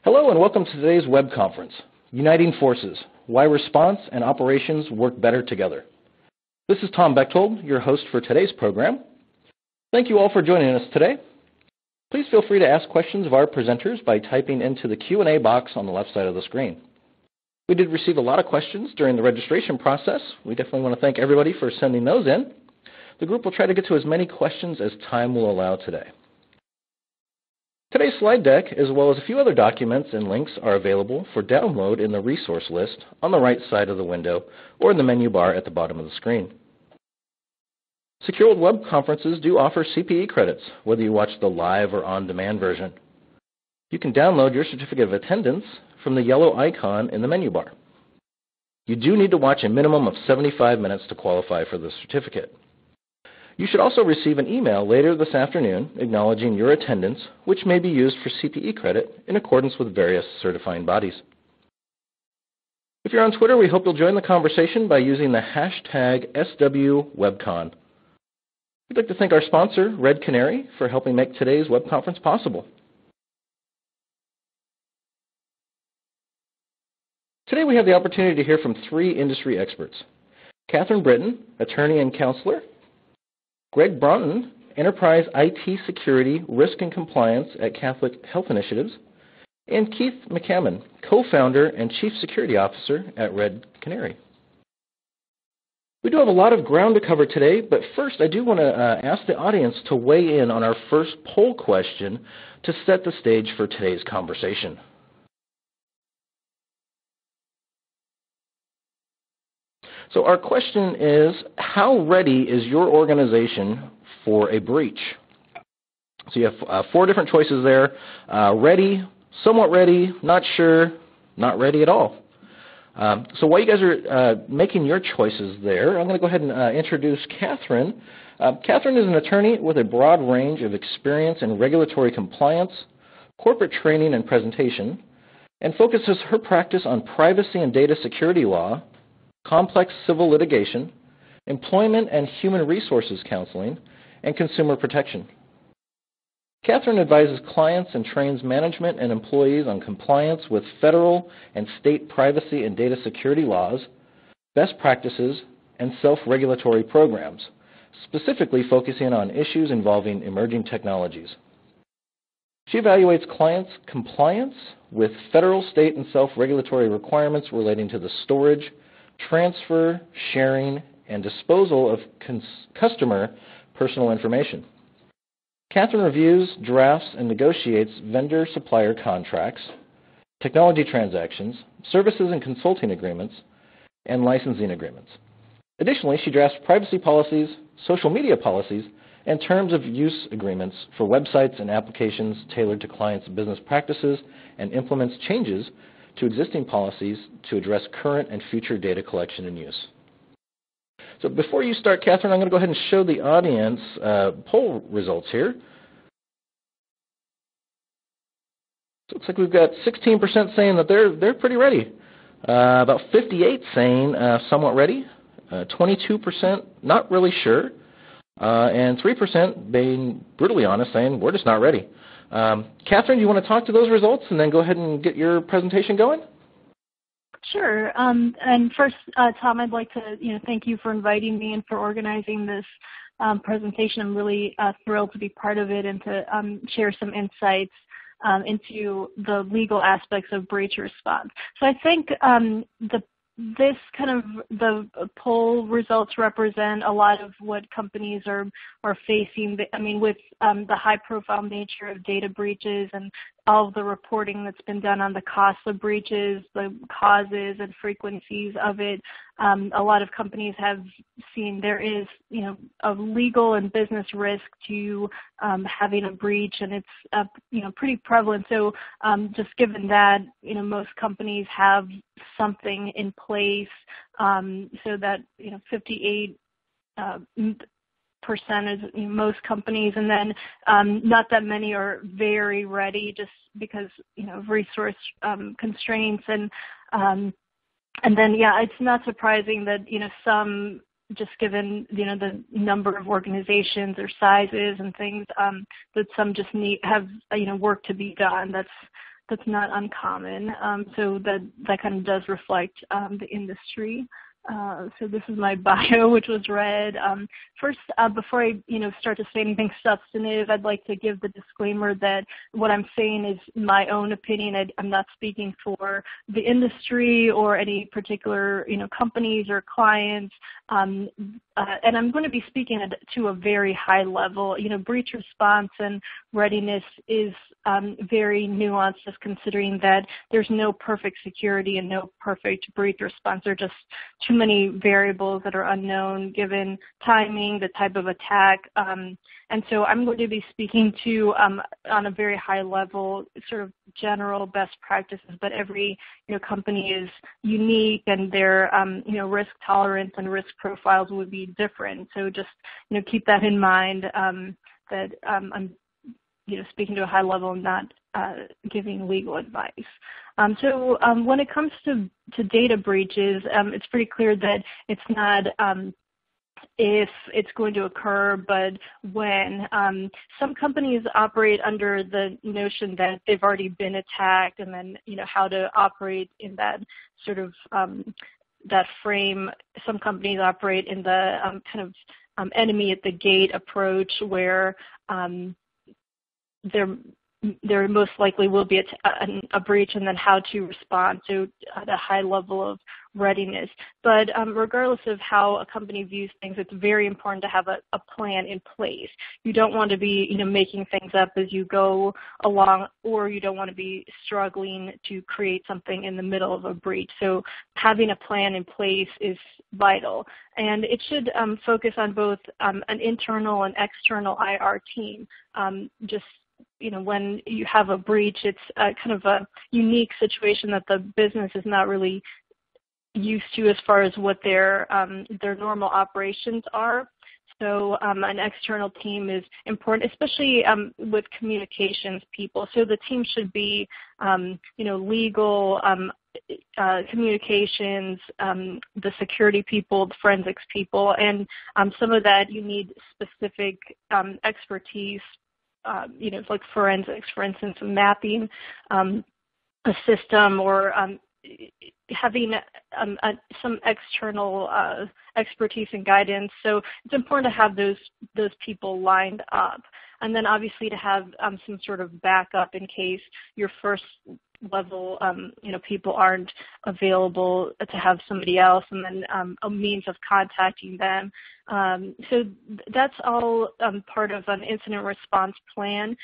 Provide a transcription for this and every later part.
Hello and welcome to today's web conference, Uniting Forces, Why Response and Operations Work Better Together. This is Tom Bechtold, your host for today's program. Thank you all for joining us today. Please feel free to ask questions of our presenters by typing into the Q&A box on the left side of the screen. We did receive a lot of questions during the registration process. We definitely want to thank everybody for sending those in. The group will try to get to as many questions as time will allow today. Today's slide deck, as well as a few other documents and links, are available for download in the resource list on the right side of the window or in the menu bar at the bottom of the screen. Secure Web Conferences do offer CPE credits, whether you watch the live or on-demand version. You can download your certificate of attendance from the yellow icon in the menu bar. You do need to watch a minimum of 75 minutes to qualify for the certificate. You should also receive an email later this afternoon acknowledging your attendance, which may be used for CPE credit in accordance with various certifying bodies. If you're on Twitter, we hope you'll join the conversation by using the hashtag SWWebCon. We'd like to thank our sponsor, Red Canary, for helping make today's web conference possible. Today we have the opportunity to hear from three industry experts: Katherine Britton, attorney and counselor; Greg Bronton, Enterprise IT Security, Risk and Compliance at Catholic Health Initiatives; and Keith McCammon, co-founder and Chief Security Officer at Red Canary. We do have a lot of ground to cover today, but first I do want to ask the audience to weigh in on our first poll question to set the stage for today's conversation. So our question is, how ready is your organization for a breach? So you have four different choices there: ready, somewhat ready, not sure, not ready at all. So while you guys are making your choices there, I'm going to go ahead and introduce Katherine. Katherine is an attorney with a broad range of experience in regulatory compliance, corporate training and presentation, and focuses her practice on privacy and data security law, complex civil litigation, employment and human resources counseling, and consumer protection. Katherine advises clients and trains management and employees on compliance with federal and state privacy and data security laws, best practices, and self-regulatory programs, specifically focusing on issues involving emerging technologies. She evaluates clients' compliance with federal, state, and self-regulatory requirements relating to the storage, transfer, sharing, and disposal of customer personal information. Katherine reviews, drafts, and negotiates vendor-supplier contracts, technology transactions, services and consulting agreements, and licensing agreements. Additionally, she drafts privacy policies, social media policies, and terms of use agreements for websites and applications tailored to clients' business practices, and implements changes to existing policies to address current and future data collection and use. So before you start, Katherine, I'm going to go ahead and show the audience poll results here. So it looks like we've got 16% saying that they're pretty ready, about 58% saying somewhat ready, 22% not really sure, and 3% being brutally honest, saying we're just not ready. Katherine, do you want to talk to those results and then go ahead and get your presentation going? Sure. And first, Tom, I'd like to thank you for inviting me and for organizing this presentation. I'm really thrilled to be part of it and to share some insights into the legal aspects of breach response. So I think the poll results represent a lot of what companies are facing. I mean, with the high-profile nature of data breaches and all of the reporting that's been done on the costs of breaches, the causes and frequencies of it, a lot of companies have seen there is, a legal and business risk to having a breach, and it's, pretty prevalent. So just given that, most companies have something in place so that, 58% is most companies, and then not that many are very ready just because of resource constraints, and then it's not surprising that some, just given the number of organizations or sizes and things, that some just have work to be done. That's not uncommon. So that kind of does reflect the industry. So this is my bio, which was read. First, before I start to say anything substantive, I'd like to give the disclaimer that what I'm saying is my own opinion. I'm not speaking for the industry or any particular companies or clients. And I'm going to be speaking to a very high level. Breach response and readiness is very nuanced, just considering that there's no perfect security and no perfect breach response. There are just too many variables that are unknown given timing, the type of attack. And so I'm going to be speaking to, on a very high level, sort of general best practices, but every company is unique and their risk tolerance and risk profiles would be different. So just keep that in mind, that I'm speaking to a high level and not giving legal advice. So when it comes to data breaches, it's pretty clear that it's not if it's going to occur, but when. Some companies operate under the notion that they've already been attacked, and then how to operate in that sort of that frame. Some companies operate in the kind of enemy at the gate approach, where there most likely will be a breach, and then how to respond to at a high level of readiness. But regardless of how a company views things, it's very important to have a plan in place. You don't want to be making things up as you go along, or you don't want to be struggling to create something in the middle of a breach. So having a plan in place is vital. And it should focus on both an internal and external IR team. When you have a breach, it's kind of a unique situation that the business is not really used to as far as what their normal operations are. So an external team is important, especially with communications people. So the team should be, legal, communications, the security people, the forensics people, and some of that you need specific expertise. Like forensics, for instance, mapping a system, or having some external expertise and guidance. So it's important to have those people lined up, and then obviously to have some sort of backup in case your first level people aren't available, to have somebody else, and then a means of contacting them. So that's all part of an incident response plan.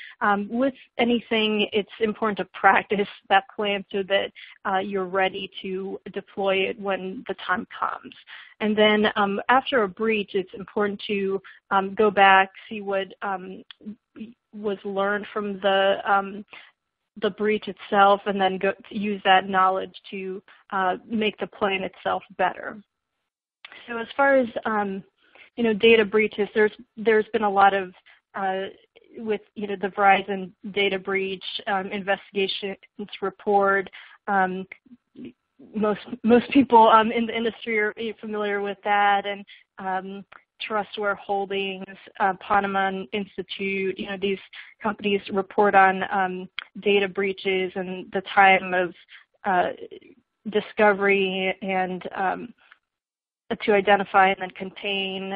With anything, it's important to practice that plan so that you're ready to deploy it when the time comes. And then after a breach, it's important to go back, see what was learned from the breach itself, and then use that knowledge to make the plan itself better. So as far as data breaches, there's been a lot of with the Verizon data breach investigations report. Most people in the industry are familiar with that, and Trustware Holdings, Ponemon Institute, these companies report on data breaches and the time of discovery and to identify and then contain.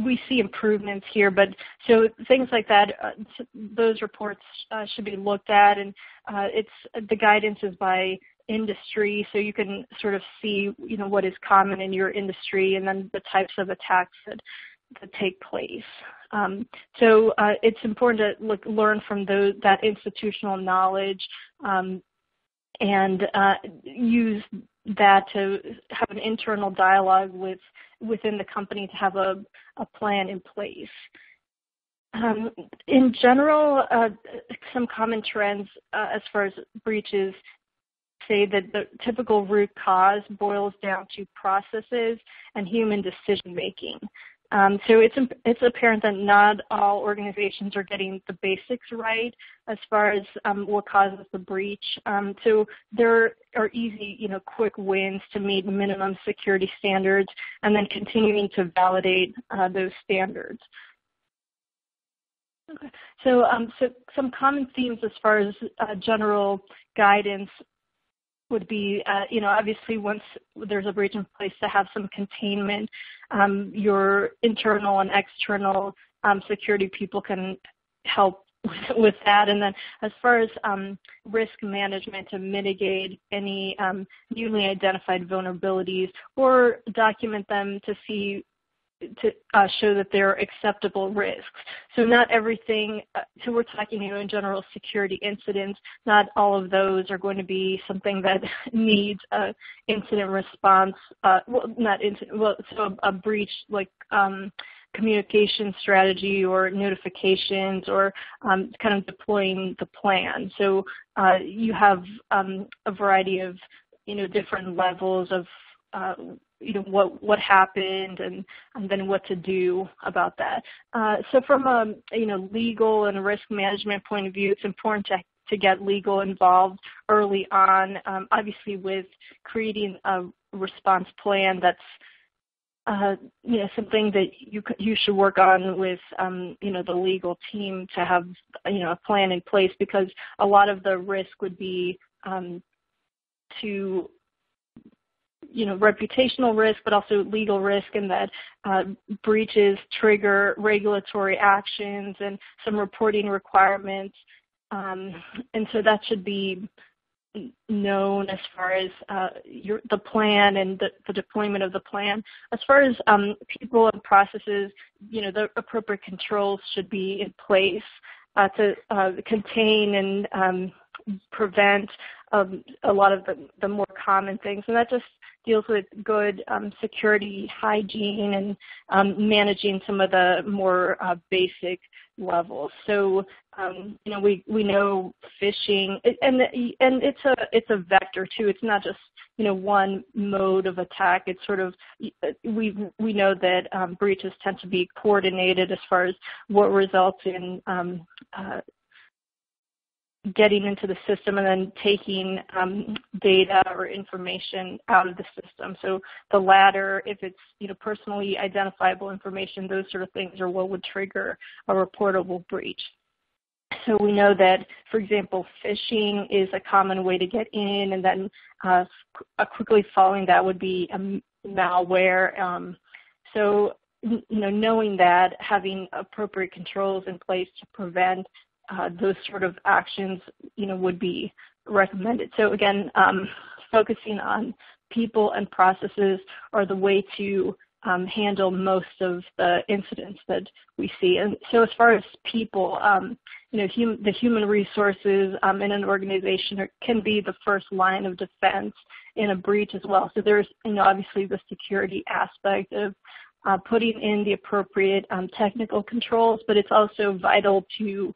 We see improvements here, but so things like that, those reports should be looked at, and the guidance is by industry, so you can sort of see what is common in your industry, and then the types of attacks that take place. So it's important to learn from that institutional knowledge, and use that to have an internal dialogue within the company to have a plan in place. In general, some common trends as far as breaches say that the typical root cause boils down to processes and human decision making. So it's apparent that not all organizations are getting the basics right as far as what causes the breach. So there are easy, quick wins to meet minimum security standards, and then continuing to validate those standards. Okay. So, some common themes as far as general guidance would be, obviously once there's a breach in place, to have some containment. Your internal and external security people can help with that. And then as far as risk management, to mitigate any newly identified vulnerabilities or document them to show that they're acceptable risks. So not everything, so we're talking, in general security incidents, not all of those are going to be something that needs a incident response, so a breach like communication strategy or notifications or kind of deploying the plan. So you have a variety of, different levels of what happened and then what to do about that. So from a legal and risk management point of view, it's important to get legal involved early on. Obviously, with creating a response plan, that's something that you should work on with the legal team to have a plan in place, because a lot of the risk would be to reputational risk, but also legal risk, and that breaches trigger regulatory actions and some reporting requirements. And so that should be known as far as the plan and the deployment of the plan. As far as people and processes, the appropriate controls should be in place to contain and prevent a lot of the more common things. And that just deals with good security hygiene and managing some of the more basic levels. So we know phishing, and it's a vector too. It's not just one mode of attack. It's sort of, we know that breaches tend to be coordinated as far as what results in getting into the system and then taking data or information out of the system. So the latter, if it's personally identifiable information, those sort of things are what would trigger a reportable breach. So we know that, for example, phishing is a common way to get in, and then quickly following that would be malware. So knowing that, having appropriate controls in place to prevent those sort of actions, would be recommended. So again, focusing on people and processes are the way to handle most of the incidents that we see. And so as far as people, the human resources in an organization can be the first line of defense in a breach as well. So there's, obviously the security aspect of putting in the appropriate technical controls, but it's also vital to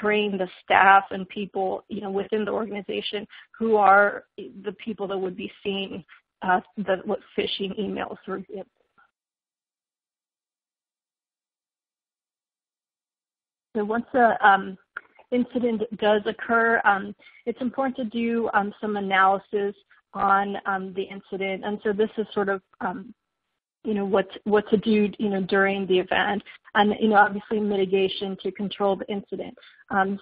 train the staff and people, within the organization who are the people that would be seeing what phishing emails, for example. So once the incident does occur, it's important to do some analysis on the incident, and so this is sort of what to do, during the event, and obviously mitigation to control the incident.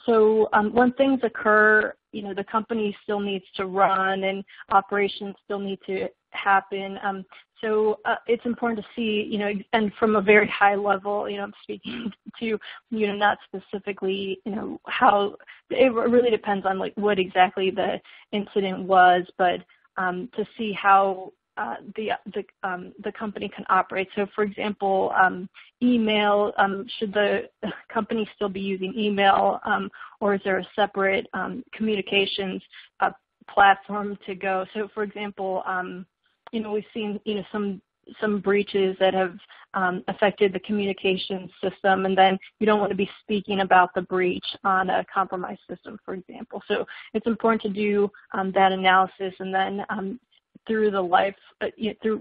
So when things occur, the company still needs to run and operations still need to happen. So it's important to see, and from a very high level, I'm speaking to, not specifically, how it really depends on what exactly the incident was, but to see how the company can operate. So, for example, email, should the company still be using email, or is there a separate communications platform to go? So, for example, we've seen some breaches that have affected the communication system, and then you don't want to be speaking about the breach on a compromised system, for example. So it's important to do that analysis, and then through the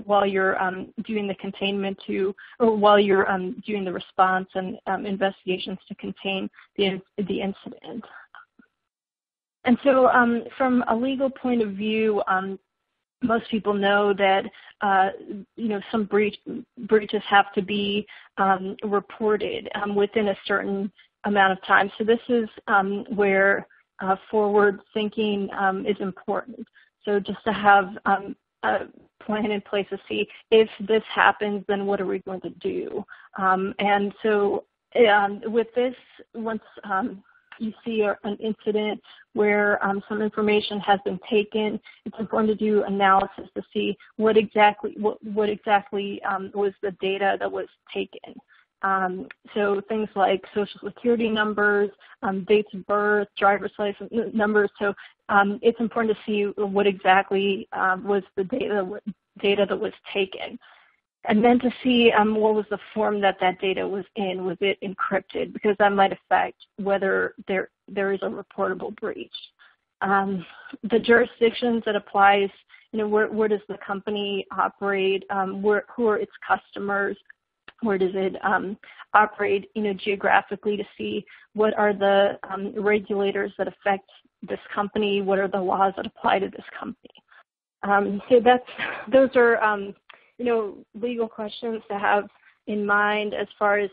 while you're doing the containment or while you're doing the response and investigations to contain the incident. And so from a legal point of view, most people know that some breaches have to be reported within a certain amount of time. So this is where forward thinking is important. So just to have a plan in place to see if this happens, then what are we going to do? And so with this, once you see an incident where some information has been taken, it's important to do analysis to see what exactly was the data that was taken. So things like social security numbers, dates of birth, driver's license numbers. So it's important to see what exactly was the data that was taken. And then to see what was the form that data was in. Was it encrypted? Because that might affect whether there is a reportable breach. The jurisdictions that applies, where does the company operate? Who are its customers? Where does it operate, geographically, to see what are the regulators that affect this company? What are the laws that apply to this company? So those are legal questions to have in mind as far as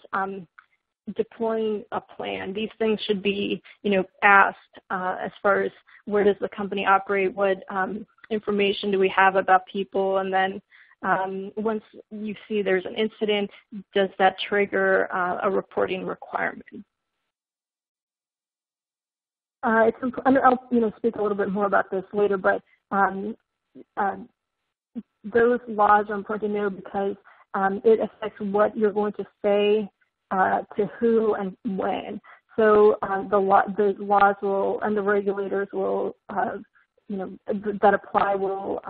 deploying a plan. These things should be, asked as far as where does the company operate, what information do we have about people, and then once you see there's an incident, does that trigger a reporting requirement? I'll speak a little bit more about this later, but those laws are important to know because it affects what you're going to say to who and when. So the laws will, and the regulators will, that apply will,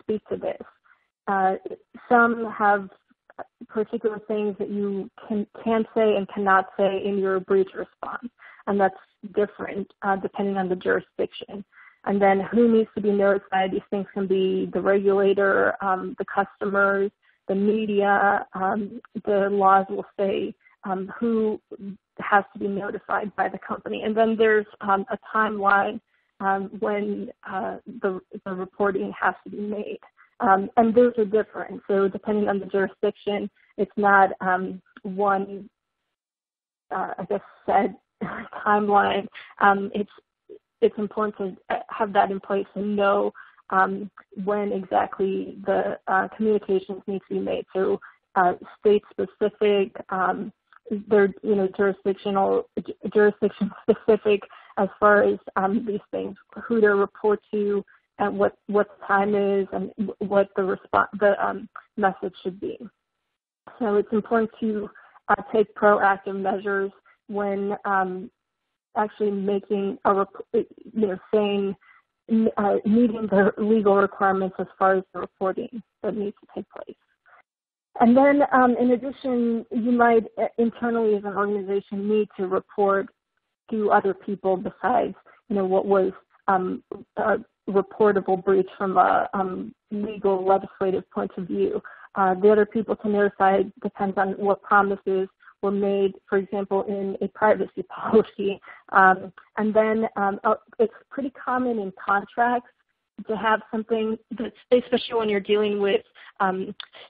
speak to this. Some have particular things that you can say and cannot say in your breach response, and that's different depending on the jurisdiction. And then who needs to be notified? These things can be the regulator, the customers, the media. The laws will say who has to be notified by the company. And then there's a timeline when the reporting has to be made. And those are different. So depending on the jurisdiction, it's not one, set timeline. It's important to have that in place and know when exactly the communications need to be made. So state-specific, they're jurisdiction specific as far as these things, who to report to, and what the time is, and what the message should be. So it's important to take proactive measures when actually making a saying meeting the legal requirements as far as the reporting that needs to take place. And then in addition, you might internally as an organization need to report to other people besides, what was a reportable breach from a legal legislative point of view. The other people to notify depends on what promises were made, for example, in a privacy policy. And then it's pretty common in contracts to have something that's, especially when you're dealing with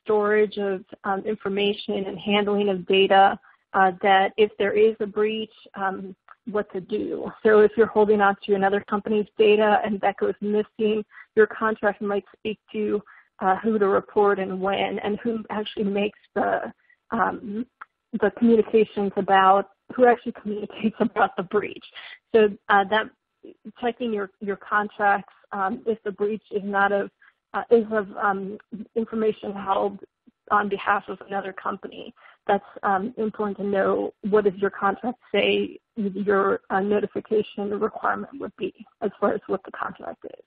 storage of information and handling of data, that if there is a breach, what to do. So if you're holding on to another company's data and that goes missing, your contract might speak to who to report and when, and who actually makes the communications about, who actually communicates about the breach. So that checking your contracts, if the breach is not of information held on behalf of another company, that's important to know. What does your contract say your notification requirement would be as far as what the contract is.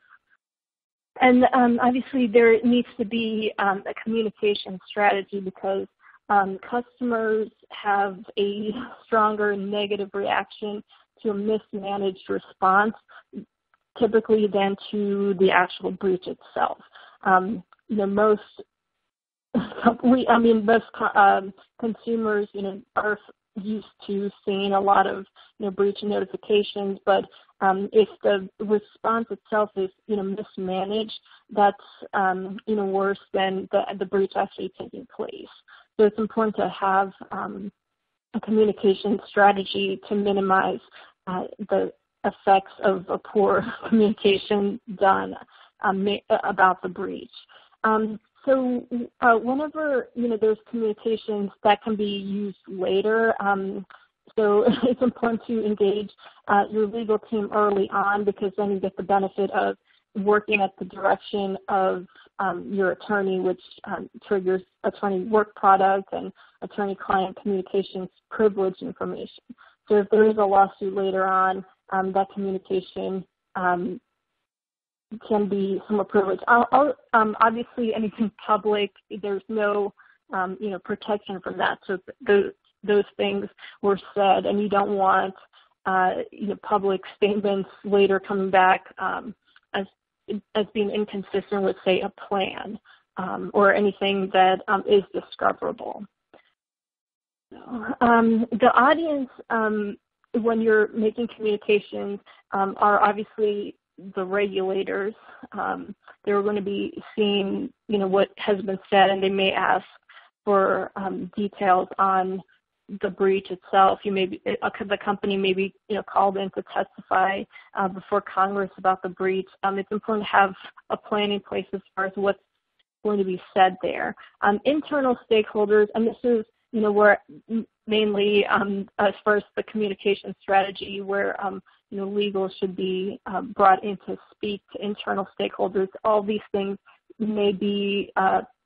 And obviously there needs to be a communication strategy because customers have a stronger negative reaction to a mismanaged response typically than to the actual breach itself. Most consumers, are used to seeing a lot of, breach notifications, but if the response itself is, mismanaged, that's, worse than the breach actually taking place. So it's important to have a communication strategy to minimize the effects of a poor communication done about the breach. So whenever there's communications that can be used later, so it's important to engage your legal team early on, because then you get the benefit of working at the direction of your attorney, which triggers attorney work product and attorney-client communications privilege information. So if there is a lawsuit later on, that communication can be somewhat privileged. Obviously, anything public, there's no protection from that. So those things were said, and you don't want public statements later coming back as being inconsistent with, say, a plan or anything that is discoverable. The audience, when you're making communications, are obviously the regulators. They're going to be seeing, what has been said, and they may ask for details on the breach itself. The company may be, called in to testify before Congress about the breach. It's important to have a plan in place as far as what's going to be said there. Internal stakeholders, and this is, where mainly as far as the communication strategy, where legal should be brought in to speak to internal stakeholders. All these things may be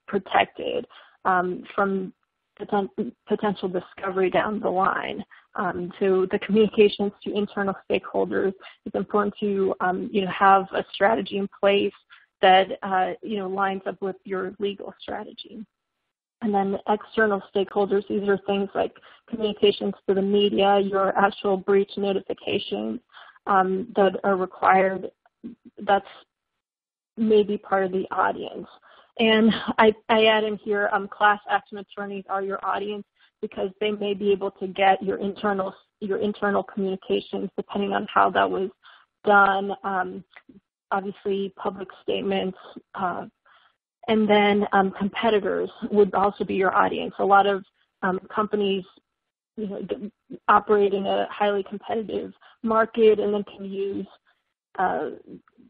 protected from potential discovery down the line. So the communications to internal stakeholders, it's important to have a strategy in place that lines up with your legal strategy. And then external stakeholders, these are things like communications to the media, your actual breach notifications that are required. That's maybe part of the audience. And I add in here, class action attorneys are your audience, because they may be able to get your internal communications depending on how that was done. Obviously, public statements. And then competitors would also be your audience. A lot of companies, operate in a highly competitive market, and then can use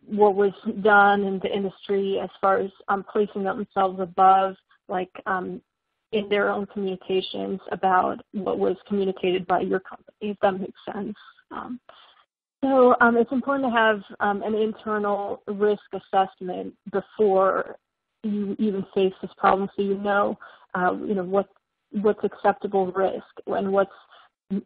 what was done in the industry as far as placing themselves above, like in their own communications about what was communicated by your company, if that makes sense. So it's important to have an internal risk assessment before you even face this problem, so what's acceptable risk and what's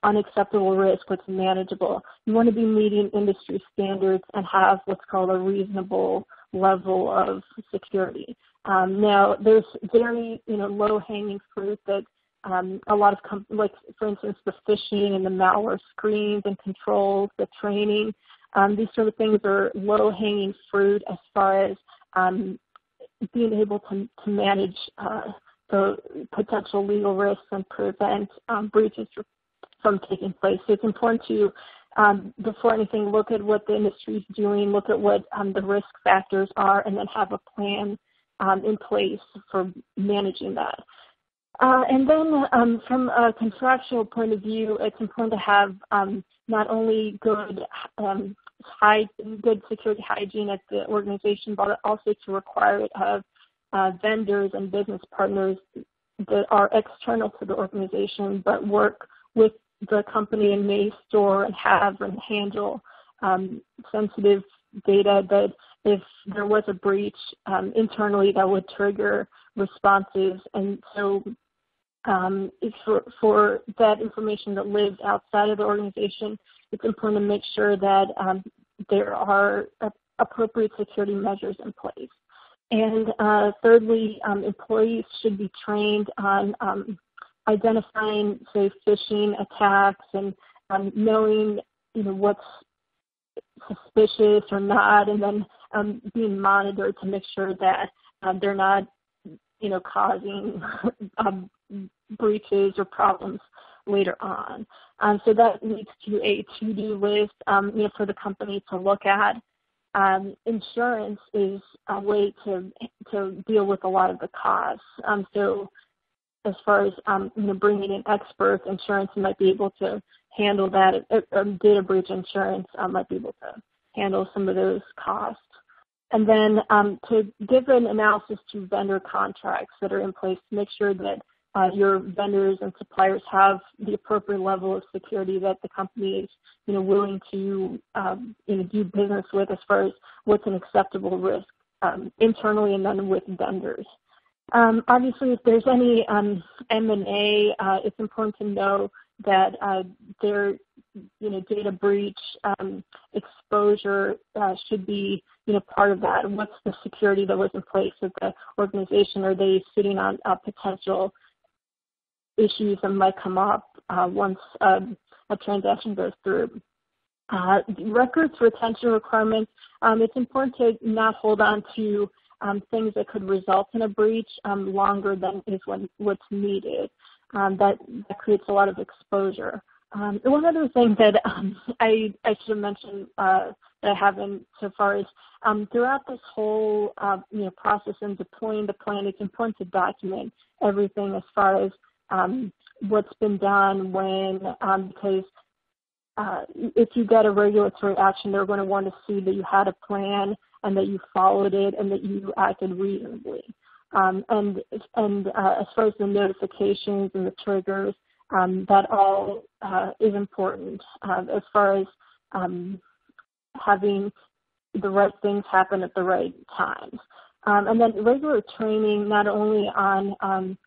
unacceptable risk, what's manageable. You want to be meeting industry standards and have what's called a reasonable level of security. Now, there's very low-hanging fruit that a lot of companies, like for instance, the phishing and the malware screens and controls, the training. These sort of things are low-hanging fruit as far as being able to manage the potential legal risks and prevent breaches from taking place. So it's important to, before anything, look at what the industry is doing, look at what the risk factors are, and then have a plan in place for managing that. And then from a contractual point of view, it's important to have not only good security hygiene at the organization, but also to require it of vendors and business partners that are external to the organization but work with the company and may store and have and handle sensitive data that if there was a breach internally that would trigger responses. And so for that information that lives outside of the organization, it's important to make sure that there are appropriate security measures in place. And thirdly, employees should be trained on identifying, say, phishing attacks and knowing, what's suspicious or not, and then being monitored to make sure that they're not, causing breaches or problems later on. So that leads to a to-do list, for the company to look at. Insurance is a way to deal with a lot of the costs. So as far as bringing in experts. Insurance might be able to handle that. Data breach insurance might be able to handle some of those costs. And then to give an analysis to vendor contracts that are in place to make sure that your vendors and suppliers have the appropriate level of security that the company is willing to do business with, as far as what's an acceptable risk internally and then with vendors. Obviously, if there's any M&A, it's important to know that their data breach exposure should be part of that. What's the security that was in place at the organization? Are they sitting on potential issues that might come up once a transaction goes through? Records retention requirements, it's important to not hold on to things that could result in a breach longer than is what's needed. That creates a lot of exposure. One other thing that I should have mentioned that I haven't so far is throughout this whole process and deploying the plan, it's important to document everything as far as what's been done when, because if you get a regulatory action, they're going to want to see that you had a plan and that you followed it and that you acted reasonably. And as far as the notifications and the triggers, that all is important as far as having the right things happen at the right times. And then regular training, not only on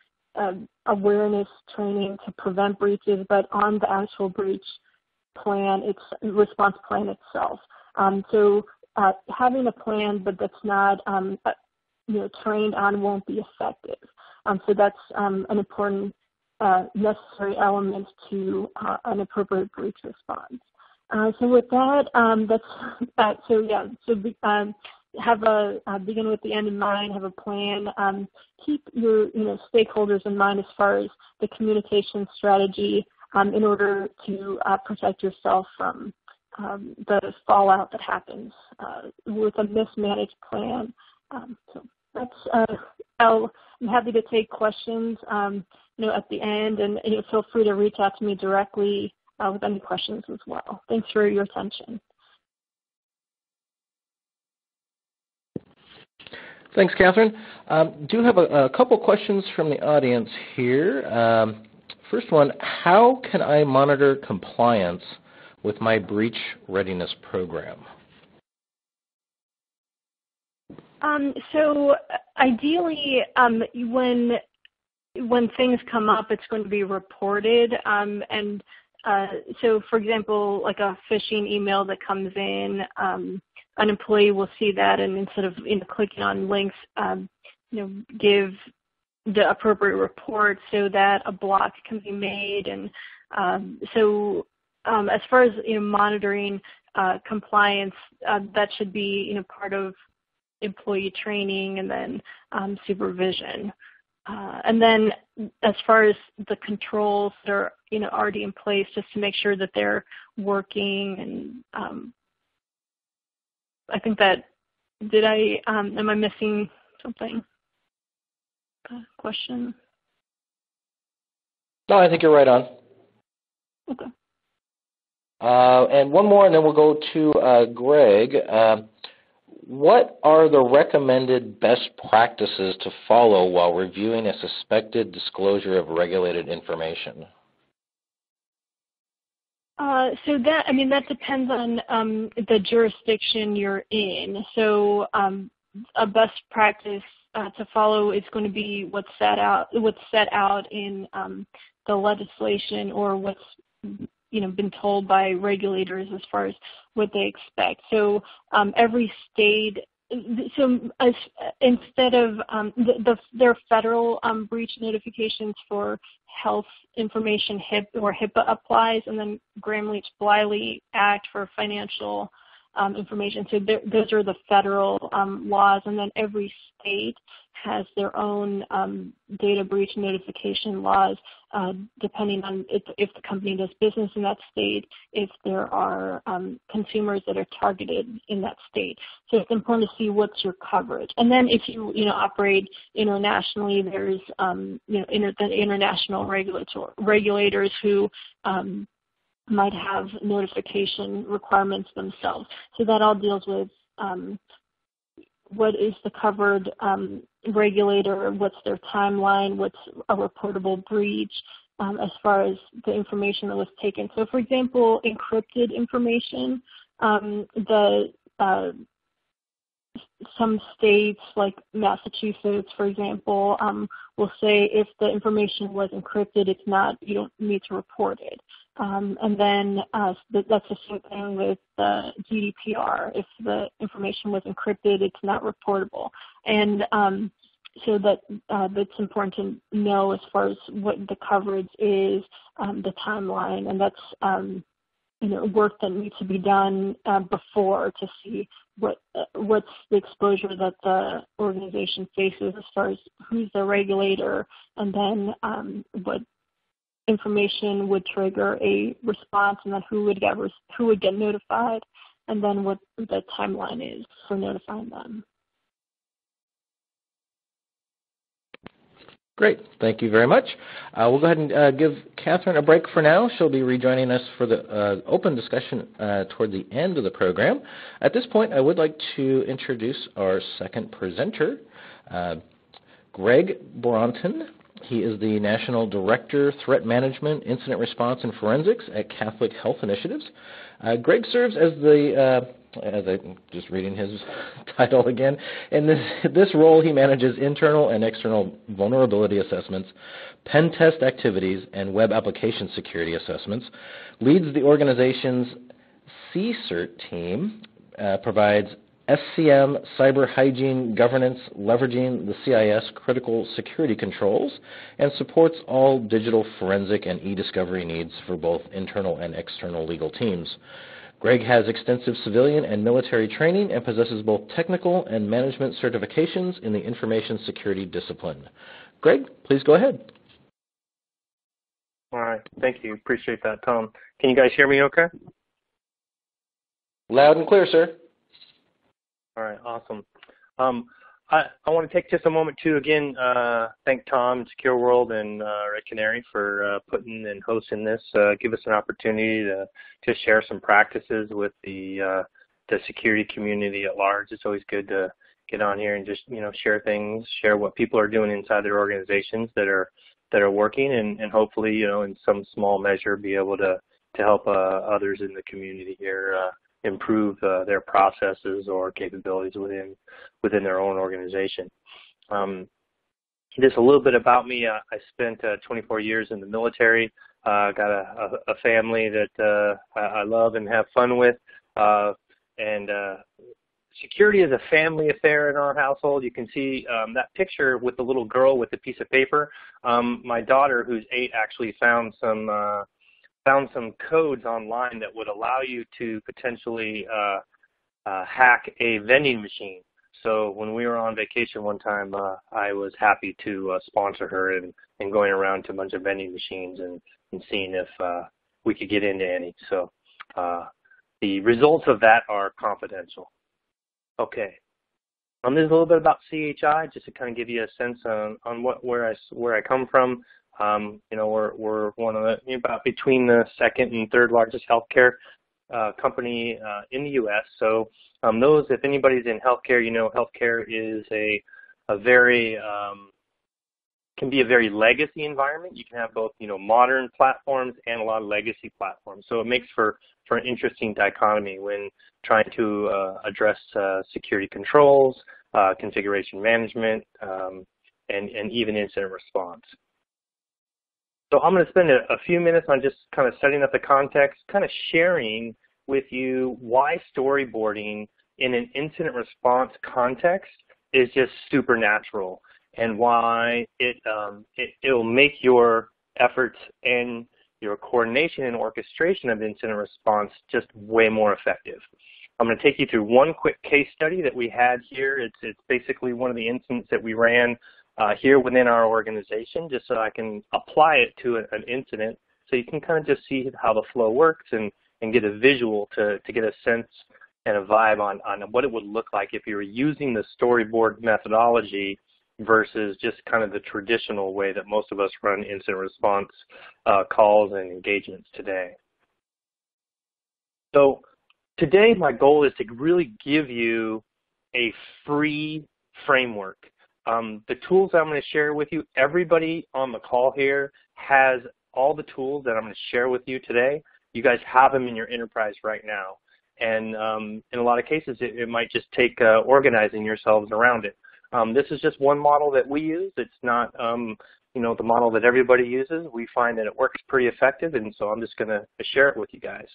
awareness training to prevent breaches, but on the actual breach plan, response plan itself. So having a plan, but that's not trained on, won't be effective. So that's an important necessary element to an appropriate breach response. So with that, begin with the end in mind, have a plan. Keep your stakeholders in mind as far as the communication strategy in order to protect yourself from the fallout that happens with a mismanaged plan. So that's I'm happy to take questions at the end, and feel free to reach out to me directly with any questions as well. Thanks for your attention. Thanks, Katherine. Do have a couple questions from the audience here. First one, how can I monitor compliance with my breach readiness program? So ideally, when things come up, it's going to be reported. So, for example, like a phishing email that comes in, an employee will see that, and instead of clicking on links, give the appropriate report so that a block can be made. And so, as far as monitoring compliance, that should be part of employee training and then supervision. And then as far as the controls that are already in place, just to make sure that they're working. And I think that, am I missing something? Question? No, I think you're right on. Okay. And one more, and then we'll go to Greg. What are the recommended best practices to follow while reviewing a suspected disclosure of regulated information? So that depends on the jurisdiction you're in. So a best practice to follow is going to be what's set out in the legislation, or what's been told by regulators as far as what they expect. So every state, instead of there are federal breach notifications for health information, HIPAA applies, and then Graham-Leach-Bliley Act for financial information. So those are the federal laws, and then every state has their own data breach notification laws, depending on if the company does business in that state, if there are consumers that are targeted in that state. So it's important to see what's your coverage. And then if you operate internationally, there's the international regulators who might have notification requirements themselves. So that all deals with what is the covered regulator, what's their timeline, what's a reportable breach, as far as the information that was taken. So, for example, encrypted information, some states, like Massachusetts, for example, will say if the information was encrypted, you don't need to report it. And then that's the same thing with the GDPR. If the information was encrypted, it's not reportable. And so that's important to know as far as what the coverage is, the timeline, and that's work that needs to be done before to see what's the exposure that the organization faces as far as who's the regulator, and then what information would trigger a response, and then who would get notified, and then what the timeline is for notifying them. Great. Thank you very much. We'll go ahead and give Katherine a break for now. She'll be rejoining us for the open discussion toward the end of the program. At this point, I would like to introduce our second presenter, Greg Boronton. He is the National Director, Threat Management, Incident Response, and Forensics at Catholic Health Initiatives. Greg serves as I'm just reading his title again. In this role, he manages internal and external vulnerability assessments, pen test activities, and web application security assessments, leads the organization's CSIRT team, provides SCM, cyber hygiene governance, leveraging the CIS critical security controls, and supports all digital forensic and e-discovery needs for both internal and external legal teams. Greg has extensive civilian and military training and possesses both technical and management certifications in the information security discipline. Greg, please go ahead. All right. Thank you. Appreciate that, Tom. Can you guys hear me okay? Loud and clear, sir. All right. Awesome. I want to take just a moment to, again, thank Tom, Secure World, and Red Canary for putting and hosting this. Give us an opportunity to share some practices with the security community at large. It's always good to get on here and just share things, share what people are doing inside their organizations that are working, and hopefully in some small measure be able to help others in the community here improve their processes or capabilities within their own organization. Just a little bit about me. I spent 24 years in the military. Got a family that I love and have fun with. And security is a family affair in our household. You can see that picture with the little girl with the piece of paper. My daughter, who's 8, actually found some codes online that would allow you to potentially hack a vending machine. So when we were on vacation one time, I was happy to sponsor her in going around to a bunch of vending machines and seeing if we could get into any. So the results of that are confidential. Okay. There's a little bit about CHI, just to kind of give you a sense on where I come from. We're one of the about between the second and third largest healthcare company in the U.S. So if anybody's in healthcare, healthcare is a very can be a very legacy environment. You can have both modern platforms and a lot of legacy platforms. So it makes for an interesting dichotomy when trying to address security controls, configuration management, and even incident response. So I'm going to spend a few minutes on just kind of setting up the context, kind of sharing with you why storyboarding in an incident response context is just supernatural, and why it'll make your efforts and your coordination and orchestration of incident response just way more effective. I'm going to take you through one quick case study that we had here. It's basically one of the incidents that we ran here within our organization, just so I can apply it to an incident, so you can kind of just see how the flow works and get a visual to get a sense and a vibe on what it would look like if you were using the Storyboard methodology versus just kind of the traditional way that most of us run incident response calls and engagements today. So today my goal is to really give you a free framework. The tools I'm going to share with you, everybody on the call here has all the tools that I'm going to share with you today. You guys have them in your enterprise right now. And in a lot of cases, it might just take organizing yourselves around it. This is just one model that we use. It's not, the model that everybody uses. We find that it works pretty effective, and so I'm just going to share it with you guys.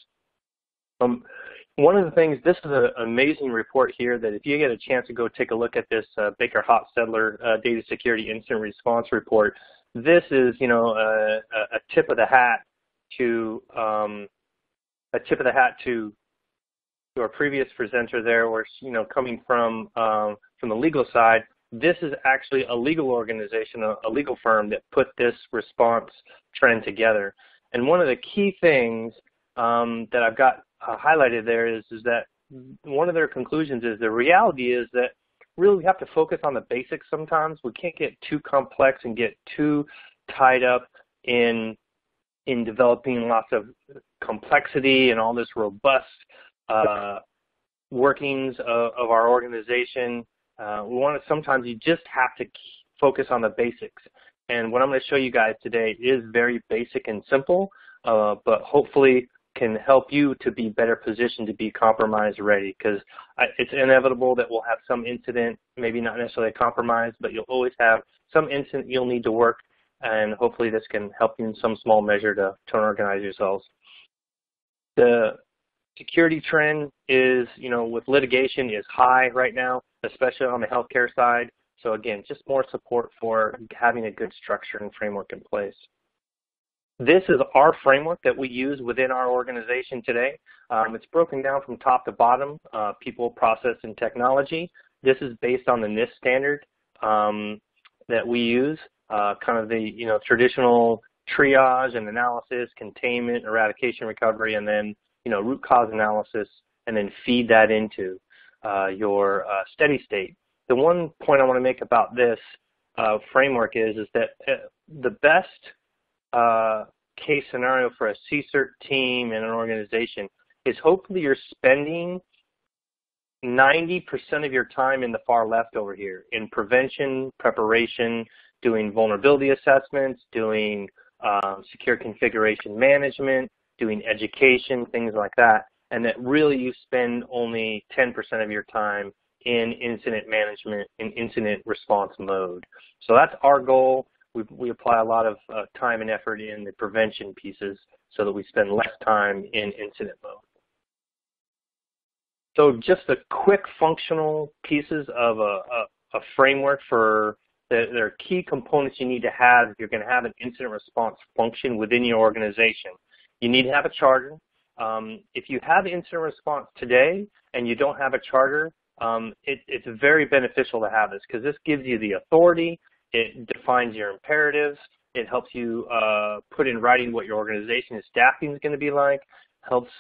One of the things, this is an amazing report here that if you get a chance to go take a look at this Baker Hostetler Data Security Incident Response Report, this is, a tip of the hat to our previous presenter there, where coming from the legal side, this is actually a legal organization, a legal firm that put this response trend together. And one of the key things that I've got highlighted there is that one of their conclusions is the reality is that really we have to focus on the basics sometimes. We can't get too complex and get too tied up in developing lots of complexity and all this robust workings of our organization. Sometimes you just have to focus on the basics. And what I'm going to show you guys today is very basic and simple, but hopefully can help you to be better positioned to be compromise ready, because it's inevitable that we'll have some incident, maybe not necessarily a compromise, but you'll always have some incident you'll need to work, and hopefully this can help you in some small measure to organize yourselves. The security trend is, with litigation is high right now, especially on the healthcare side. So again, just more support for having a good structure and framework in place. This is our framework that we use within our organization today. It's broken down from top to bottom, people, process, and technology. This is based on the NIST standard that we use, kind of the traditional triage and analysis, containment, eradication, recovery, and then root cause analysis, and then feed that into your steady state. The one point I want to make about this framework is that the best case scenario for a CSIRT team and an organization is hopefully you're spending 90% of your time in the far left over here in prevention, preparation, doing vulnerability assessments, doing secure configuration management, doing education, things like that, and that really you spend only 10% of your time in incident management, in incident response mode. So that's our goal. We apply a lot of time and effort in the prevention pieces so that we spend less time in incident mode. So just the quick functional pieces of a framework for there are key components you need to have if you're going to have an incident response function within your organization. You need to have a charter. If you have incident response today and you don't have a charter, it's very beneficial to have this, because this gives you the authority. It defines your imperatives. It helps you put in writing what your organization and staffing is going to be like, helps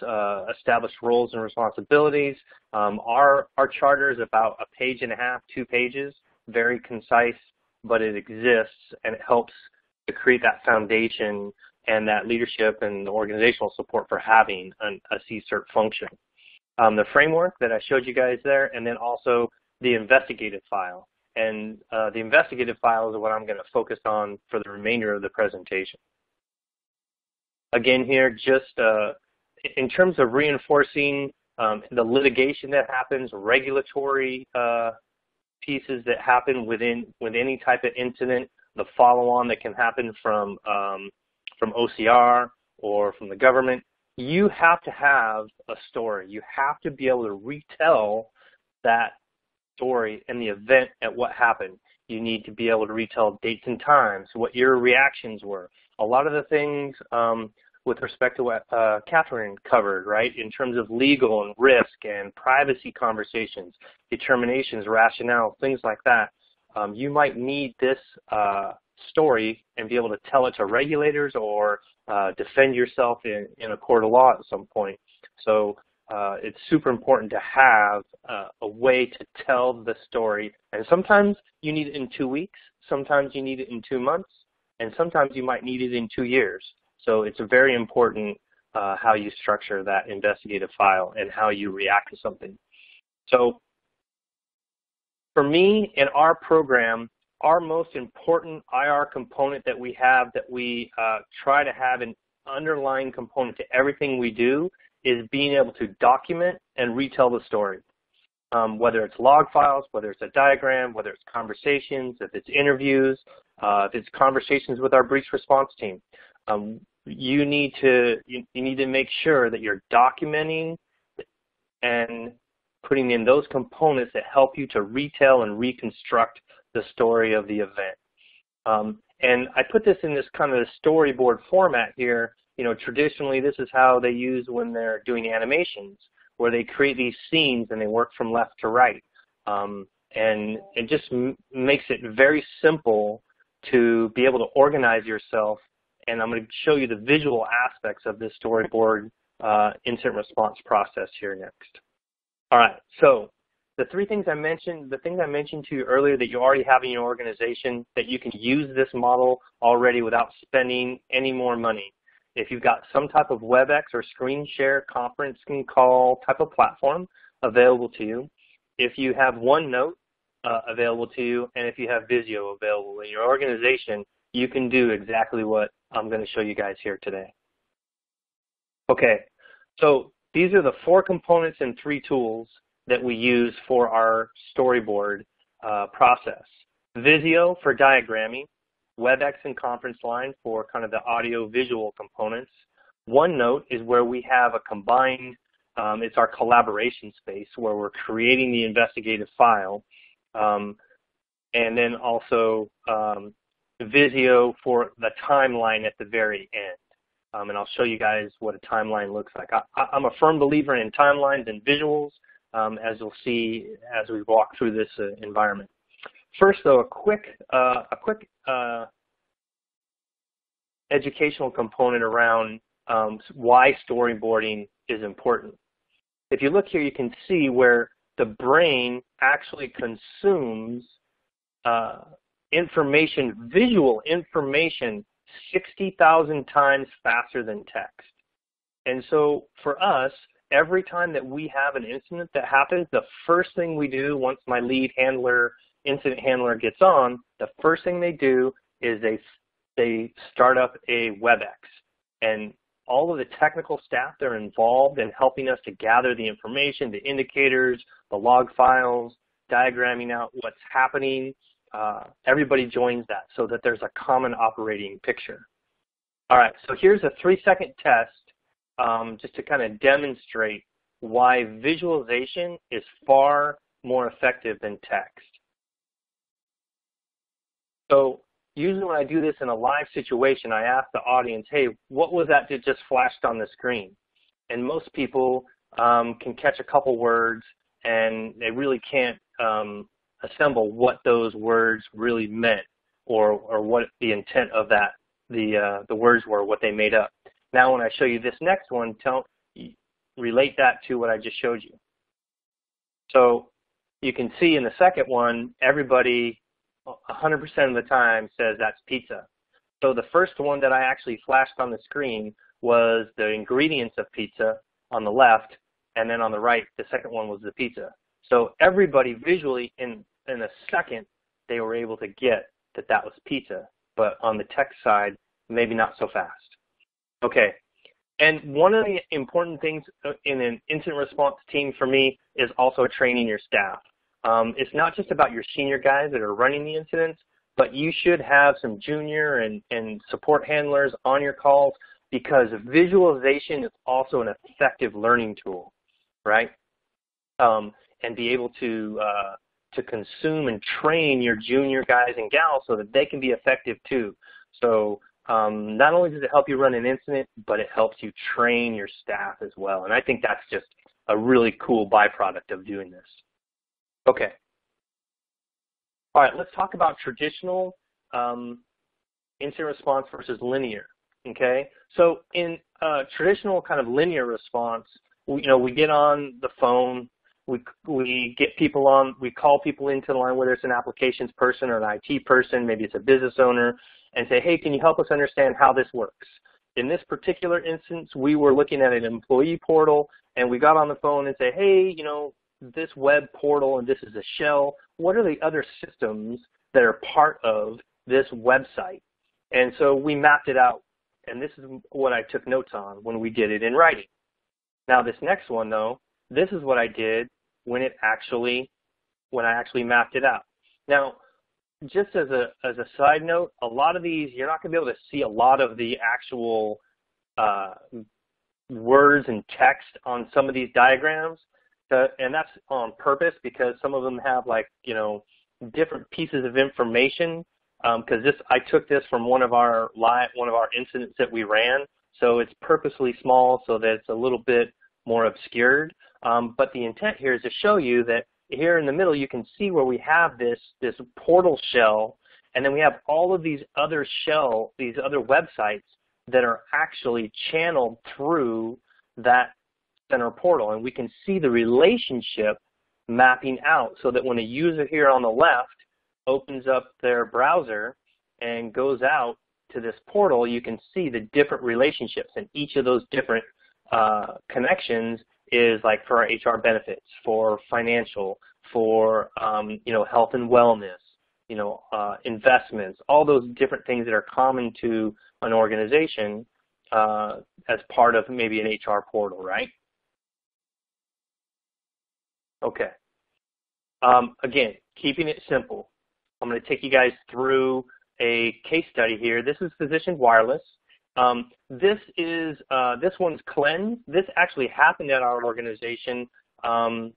establish roles and responsibilities. Our charter is about 1.5 pages, 2 pages, very concise, but it exists, and it helps to create that foundation and that leadership and organizational support for having a CSIRT function. The framework that I showed you guys there, and then also the investigative file. And the investigative file is what I'm going to focus on for the remainder of the presentation. Again here, just in terms of reinforcing the litigation that happens, regulatory pieces that happen with any type of incident, the follow-on that can happen from OCR or from the government, you have to have a story. You have to be able to retell that story and the event at what happened. You need to be able to retell dates and times, what your reactions were. A lot of the things with respect to what Katherine covered, right, in terms of legal and risk and privacy conversations, determinations, rationale, things like that. You might need this story and be able to tell it to regulators or defend yourself in a court of law at some point. So it's super important to have a way to tell the story. And sometimes you need it in 2 weeks, sometimes you need it in 2 months, and sometimes you might need it in 2 years. So it's very important how you structure that investigative file and how you react to something. So for me, in our program, our most important IR component that we have, that we try to have an underlying component to everything we do, is being able to document and retell the story. Whether it's log files, whether it's a diagram, whether it's conversations, if it's interviews, if it's conversations with our breach response team. You need to make sure that you're documenting and putting in those components that help you to retell and reconstruct the story of the event. And I put this in this kind of storyboard format here. You know, traditionally this is how they use when they're doing animations, where they create these scenes and they work from left to right. And it just makes it very simple to be able to organize yourself. And I'm going to show you the visual aspects of this storyboard incident response process here next. All right, so the things I mentioned to you earlier that you already have in your organization, that you can use this model already without spending any more money. If you've got some type of WebEx or screen share, conference call type of platform available to you, if you have OneNote available to you, and if you have Visio available in your organization, you can do exactly what I'm going to show you guys here today. Okay, so these are the 4 components and 3 tools that we use for our storyboard process. Visio for diagramming, WebEx and Conference Line for kind of the audio-visual components. OneNote is where we have a combined, it's our collaboration space where we're creating the investigative file. And then also Visio for the timeline at the very end. And I'll show you guys what a timeline looks like. I'm a firm believer in timelines and visuals, as you'll see as we walk through this environment. First, though, a quick educational component around why storyboarding is important. If you look here, you can see where the brain actually consumes information, visual information, 60,000 times faster than text. And so for us, every time that we have an incident that happens, the first thing we do once my lead handler, incident handler gets on, the first thing they do is they start up a WebEx. And all of the technical staff that are involved in helping us to gather the information, the indicators, the log files, diagramming out what's happening, everybody joins that so that there's a common operating picture. All right, so here's a 3-second test just to kind of demonstrate why visualization is far more effective than text. So usually when I do this in a live situation, I ask the audience, hey, what was that that just flashed on the screen? And most people can catch a couple words, and they really can't assemble what those words really meant, or what the intent of that, the words were, what they made up. Now when I show you this next one, relate that to what I just showed you. So you can see in the second one, everybody 100% of the time says that's pizza. So the first one that I actually flashed on the screen was the ingredients of pizza on the left, and then on the right, the second one was the pizza. So everybody visually, in a second, they were able to get that that was pizza. But on the text side, maybe not so fast. Okay, and one of the important things in an incident response team for me is also training your staff. It's not just about your senior guys that are running the incidents, but you should have some junior and support handlers on your calls, because visualization is also an effective learning tool, right? And be able to consume and train your junior guys and gals so that they can be effective too. So not only does it help you run an incident, but it helps you train your staff as well. And I think that's just a really cool byproduct of doing this. Okay. All right, let's talk about traditional incident response versus linear. Okay, so in traditional kind of linear response, we get on the phone, we get people on, we call people into the line, whether it's an applications person or an IT person, maybe it's a business owner, and say, hey, can you help us understand how this works? In this particular instance, we were looking at an employee portal, and we got on the phone and say, hey, this web portal, and this is a shell. What are the other systems that are part of this website? And so we mapped it out, and this is what I took notes on when we did it in writing. Now this next one, though, this is what I did when I actually mapped it out. Now, just as a side note, a lot of these, you're not going to be able to see a lot of the actual words and text on some of these diagrams, and that's on purpose because some of them have different pieces of information. Because I took this from one of our incidents that we ran, so it's purposely small so that it's a little bit more obscured. But the intent here is to show you that here in the middle you can see where we have this portal shell, and then we have all of these other websites that are actually channeled through that center portal, and we can see the relationship mapping out so that when a user here on the left opens up their browser and goes out to this portal, you can see the different relationships, and each of those different connections is like for our HR benefits, for financial, for health and wellness, investments, all those different things that are common to an organization as part of maybe an HR portal, right? Okay. Again, keeping it simple. I'm going to take you guys through a case study here. This is Physician Wireless. This one's cleansed. This actually happened at our organization. I'm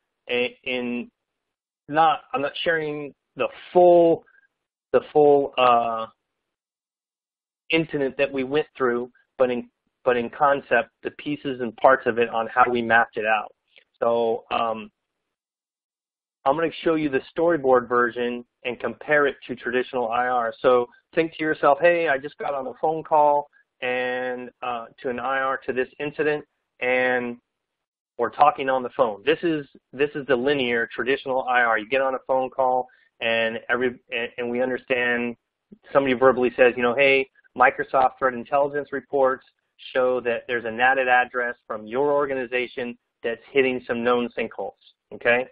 not sharing the full incident that we went through, but in concept, the pieces and parts of it on how we mapped it out. So I'm going to show you the storyboard version and compare it to traditional IR. So think to yourself, hey, I just got on a phone call and to an IR to this incident, and we're talking on the phone. This is the linear traditional IR. You get on a phone call and we understand somebody verbally says, hey, Microsoft Threat Intelligence reports show that there's a NATed address from your organization that's hitting some known sinkholes. Okay.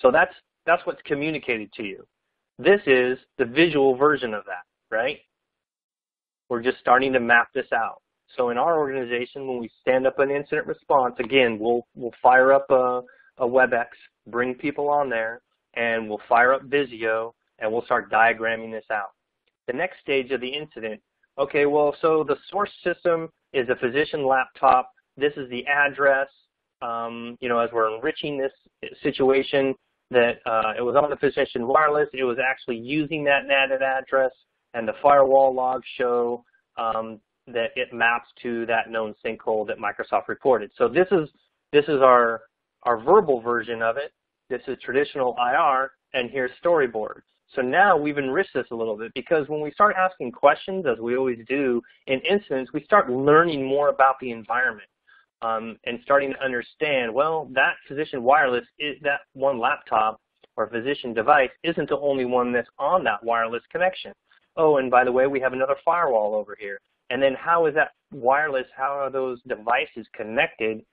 So that's what's communicated to you. This is the visual version of that, right? We're just starting to map this out. So in our organization, when we stand up an incident response, again, we'll fire up a WebEx, bring people on there, and we'll fire up Visio, and we'll start diagramming this out. The next stage of the incident, okay, well, so the source system is a physician laptop. This is the address. As we're enriching this situation, that it was on the Physician Wireless, it was actually using that NATed address, and the firewall logs show that it maps to that known sinkhole that Microsoft reported. So this is our verbal version of it. This is traditional IR, and here's Storyboard. So now we've enriched this a little bit, because when we start asking questions, as we always do in incidents, we start learning more about the environment. And starting to understand, well, that Physician Wireless, that one laptop or physician device isn't the only one that's on that wireless connection. Oh, and by the way, we have another firewall over here. And then how is that wireless, how are those devices connected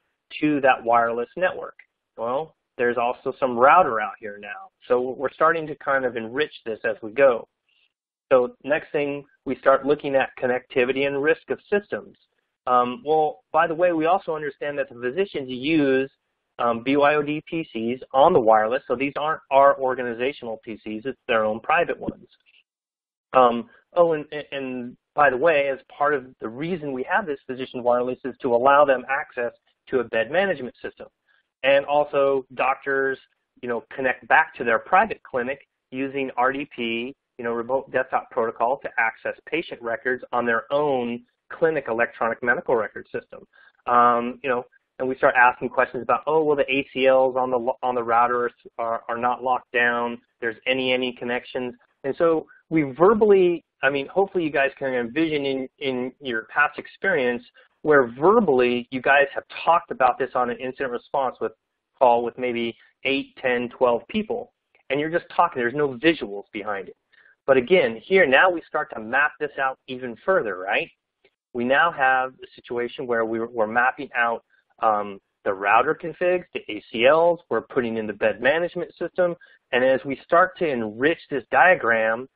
to that wireless network? Well, there's also some router out here now. So we're starting to kind of enrich this as we go. So next thing, we start looking at connectivity and risk of systems. Well, by the way, we also understand that the physicians use BYOD PCs on the wireless, so these aren't our organizational PCs, it's their own private ones. And by the way, as part of the reason we have this Physician Wireless is to allow them access to a bed management system. And also doctors, connect back to their private clinic using RDP remote desktop protocol to access patient records on their own clinic electronic medical record system. And we start asking questions about, well, the ACLs on the router are not locked down. There's any connections. And so we verbally, hopefully you guys can envision in your past experience where verbally you guys have talked about this on an incident response call with maybe 8, 10, 12 people. And you're just talking. There's no visuals behind it. But again, here now we start to map this out even further, right? We now have a situation where we're mapping out the router configs, the ACLs, we're putting in the bed management system, and as we start to enrich this diagram,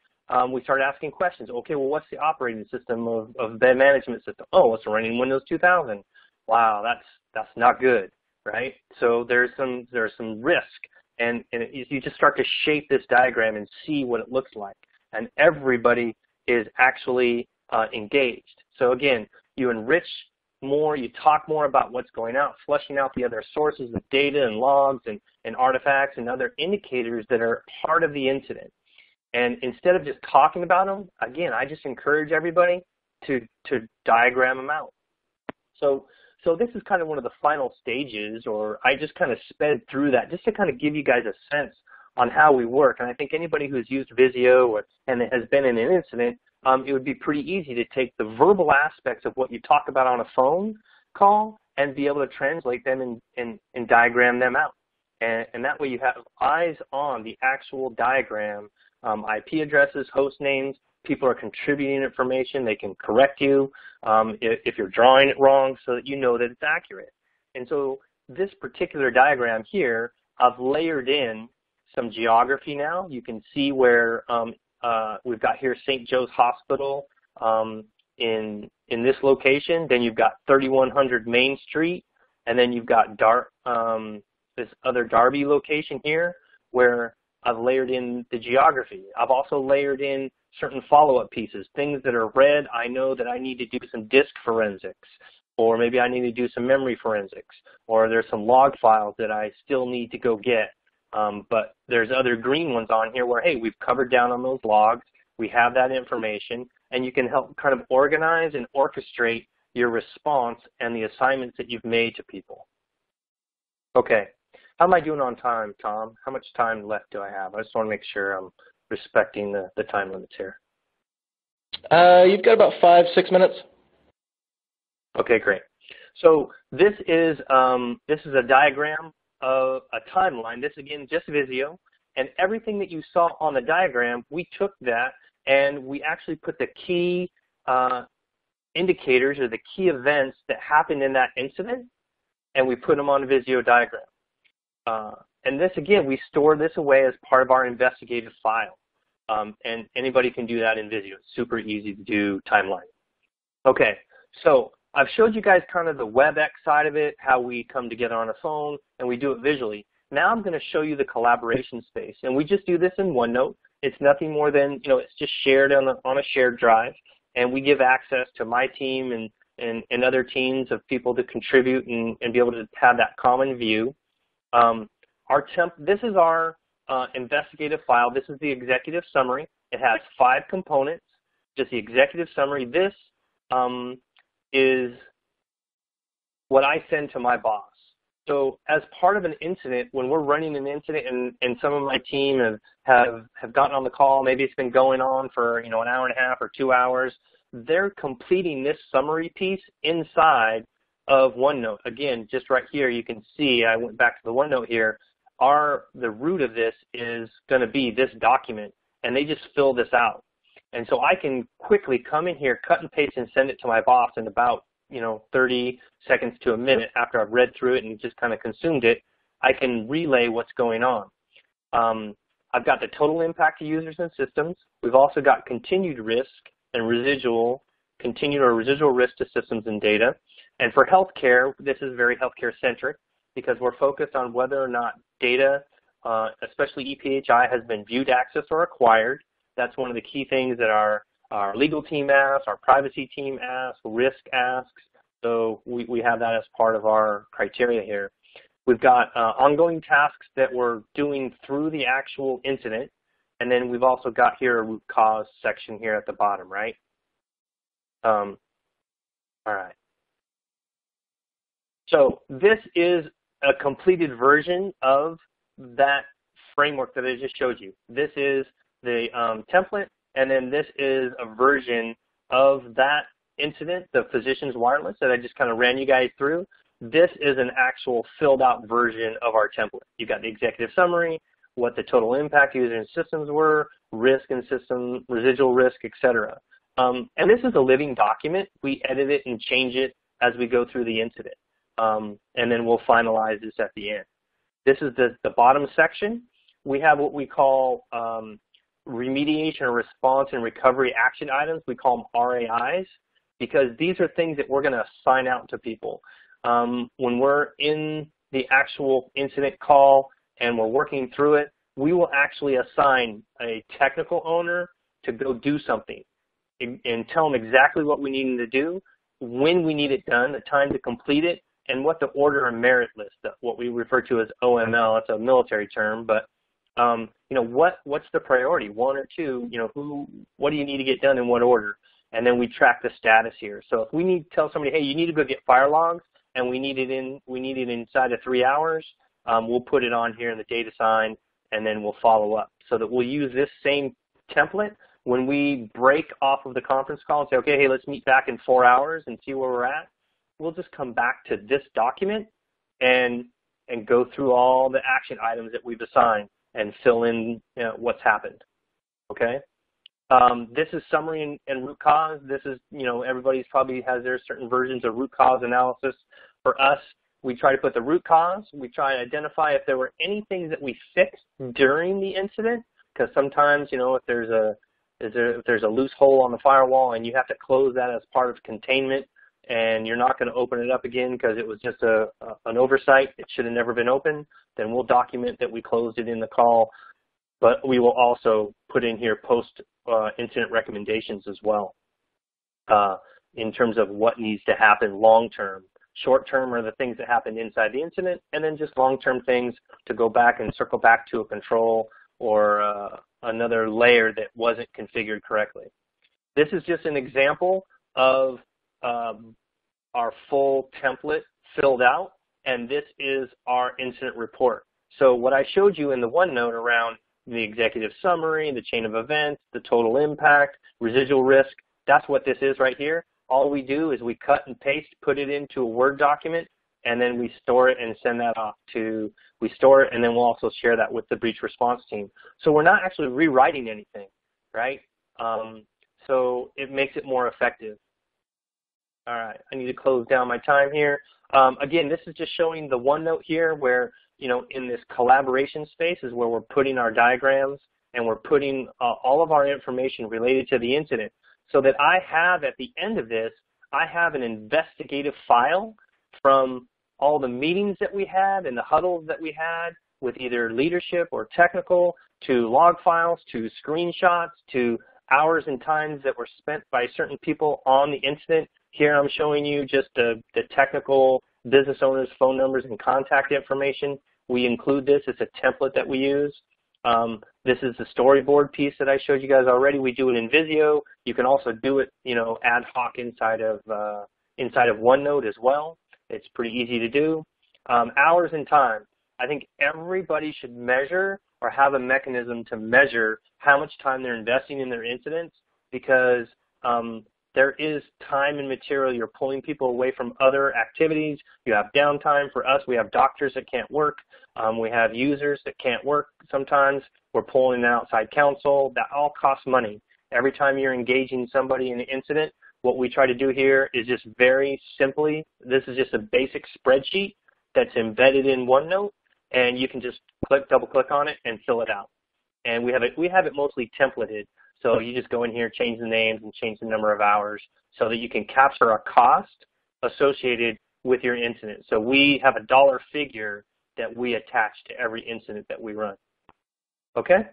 we start asking questions. Okay, well, what's the operating system of bed management system? Oh, it's running Windows 2000. Wow, that's not good, right? So there's some risk, and you just start to shape this diagram and see what it looks like, and everybody is actually engaged. So again, you enrich more, you talk more about what's going out, flushing out the other sources of data and logs and artifacts and other indicators that are part of the incident. And instead of just talking about them, again, I just encourage everybody to diagram them out. So this is kind of one of the final stages, or I just kind of sped through that just to kind of give you guys a sense on how we work. And I think anybody who's used Visio and has been in an incident, it would be pretty easy to take the verbal aspects of what you talk about on a phone call and be able to translate them and diagram them out. And that way you have eyes on the actual diagram, IP addresses, host names, people are contributing information, they can correct you if you're drawing it wrong so that you know that it's accurate. And so this particular diagram here, I've layered in some geography now. You can see where we've got here St. Joe's Hospital in this location. Then you've got 3100 Main Street, and then you've got this other Darby location here where I've layered in the geography. I've also layered in certain follow-up pieces, things that are red. I know that I need to do some disk forensics, or maybe I need to do some memory forensics, or there's some log files that I still need to go get. But there's other green ones on here where, hey, we've covered down on those logs, we have that information, and you can help kind of organize and orchestrate your response and the assignments that you've made to people. Okay, how am I doing on time, Tom? How much time left do I have? I just want to make sure I'm respecting the time limits here. You've got about 5-6 minutes. Okay, great. So this is a diagram of a timeline. This, again, just Visio. And everything that you saw on the diagram, we took that and we actually put the key indicators or the key events that happened in that incident, and we put them on a Visio diagram. And this, again, we store this away as part of our investigative file. And anybody can do that in Visio. It's super easy to do timeline. Okay, so I've showed you guys kind of the WebEx side of it, how we come together on a phone, and we do it visually. Now I'm going to show you the collaboration space, and we just do this in OneNote. It's nothing more than, it's just shared on a shared drive, and we give access to my team and other teams of people to contribute and be able to have that common view. This is our investigative file. This is the executive summary. It has 5 components, just the executive summary. This is what I send to my boss. So as part of an incident, when we're running an incident and some of my team have gotten on the call, maybe it's been going on for an hour and a half or 2 hours, they're completing this summary piece inside of OneNote. Again, just right here, you can see, I went back to the OneNote here, the root of this is going to be this document, and they just fill this out. And so I can quickly come in here, cut and paste, and send it to my boss in about 30 seconds to a minute after I've read through it and just kind of consumed it. I can relay what's going on. I've got the total impact to users and systems. We've also got continued risk and continued or residual risk to systems and data. And for healthcare, this is very healthcare-centric because we're focused on whether or not data, especially EPHI, has been viewed, accessed, or acquired. That's one of the key things that our legal team asks, our privacy team asks, risk asks. So we have that as part of our criteria here. We've got ongoing tasks that we're doing through the actual incident. And then we've also got here a root cause section here at the bottom, right? All right. So this is a completed version of that framework that I just showed you. This is the template, and then this is a version of that incident, the physician's wireless that I just kind of ran you guys through. This is an actual filled out version of our template. You've got the executive summary, what the total impact user and systems were, risk and system, residual risk, etc. And this is a living document. We edit it and change it as we go through the incident. And then we'll finalize this at the end. This is the bottom section. We have what we call remediation or response and recovery action items. We call them RAIs because these are things that we're going to assign out to people. When we're in the actual incident call and we're working through it, we will actually assign a technical owner to go do something and tell them exactly what we need them to do, when we need it done, the time to complete it, and what the order and merit list, what we refer to as OML. It's a military term, but you know, what's the priority, one or two? You know, what do you need to get done in what order? And then we track the status here. So if we need to tell somebody, hey, you need to go get fire logs, and we need it inside of 3 hours, we'll put it on here in the data sign, and then we'll follow up. So that we'll use this same template when we break off of the conference call and say, okay, hey, let's meet back in 4 hours and see where we're at. We'll just come back to this document and go through all the action items that we've assigned and fill in what's happened. Okay. This is summary and root cause. This is, you know, everybody's probably has their certain versions of root cause analysis. For us, we try to put the root cause. We try to identify if there were any things that we fixed during the incident, because sometimes, you know, if there's a loose hole on the firewall and you have to close that as part of containment, and you're not going to open it up again because it was just an oversight, it should have never been open, then we'll document that we closed it in the call. But we will also put in here post-incident recommendations as well in terms of what needs to happen long-term. Short-term are the things that happened inside the incident, and then just long-term things to go back and circle back to a control or another layer that wasn't configured correctly. This is just an example of our full template filled out, and this is our incident report. So what I showed you in the OneNote around the executive summary, the chain of events, the total impact, residual risk, that's what this is right here. All we do is we cut and paste, put it into a Word document, and then we store it and send that off to, we store it, and then we'll also share that with the breach response team. So we're not actually rewriting anything, right? So it makes it more effective. All right, I need to close down my time here. Again, this is just showing the OneNote here where, you know, in this collaboration space is where we're putting our diagrams and we're putting all of our information related to the incident so that I have at the end of this, I have an investigative file from all the meetings that we had and the huddles that we had with either leadership or technical, to log files, to screenshots, to hours and times that were spent by certain people on the incident. Here I'm showing you just the technical business owners' phone numbers and contact information. We include this. It's a template that we use. This is the storyboard piece that I showed you guys already. We do it in Visio. You can also do it, you know, ad hoc inside of OneNote as well. It's pretty easy to do. Hours and time. I think everybody should measure or have a mechanism to measure how much time they're investing in their incidents, because there is time and material. You're pulling people away from other activities. You have downtime. For us, we have doctors that can't work. We have users that can't work sometimes. We're pulling in outside counsel. That all costs money. Every time you're engaging somebody in an incident, what we try to do here is just very simply, this is just a basic spreadsheet that's embedded in OneNote, and you can just double click on it and fill it out. And we have it mostly templated. So you just go in here, change the names, and change the number of hours so that you can capture a cost associated with your incident. So we have a dollar figure that we attach to every incident that we run. Okay?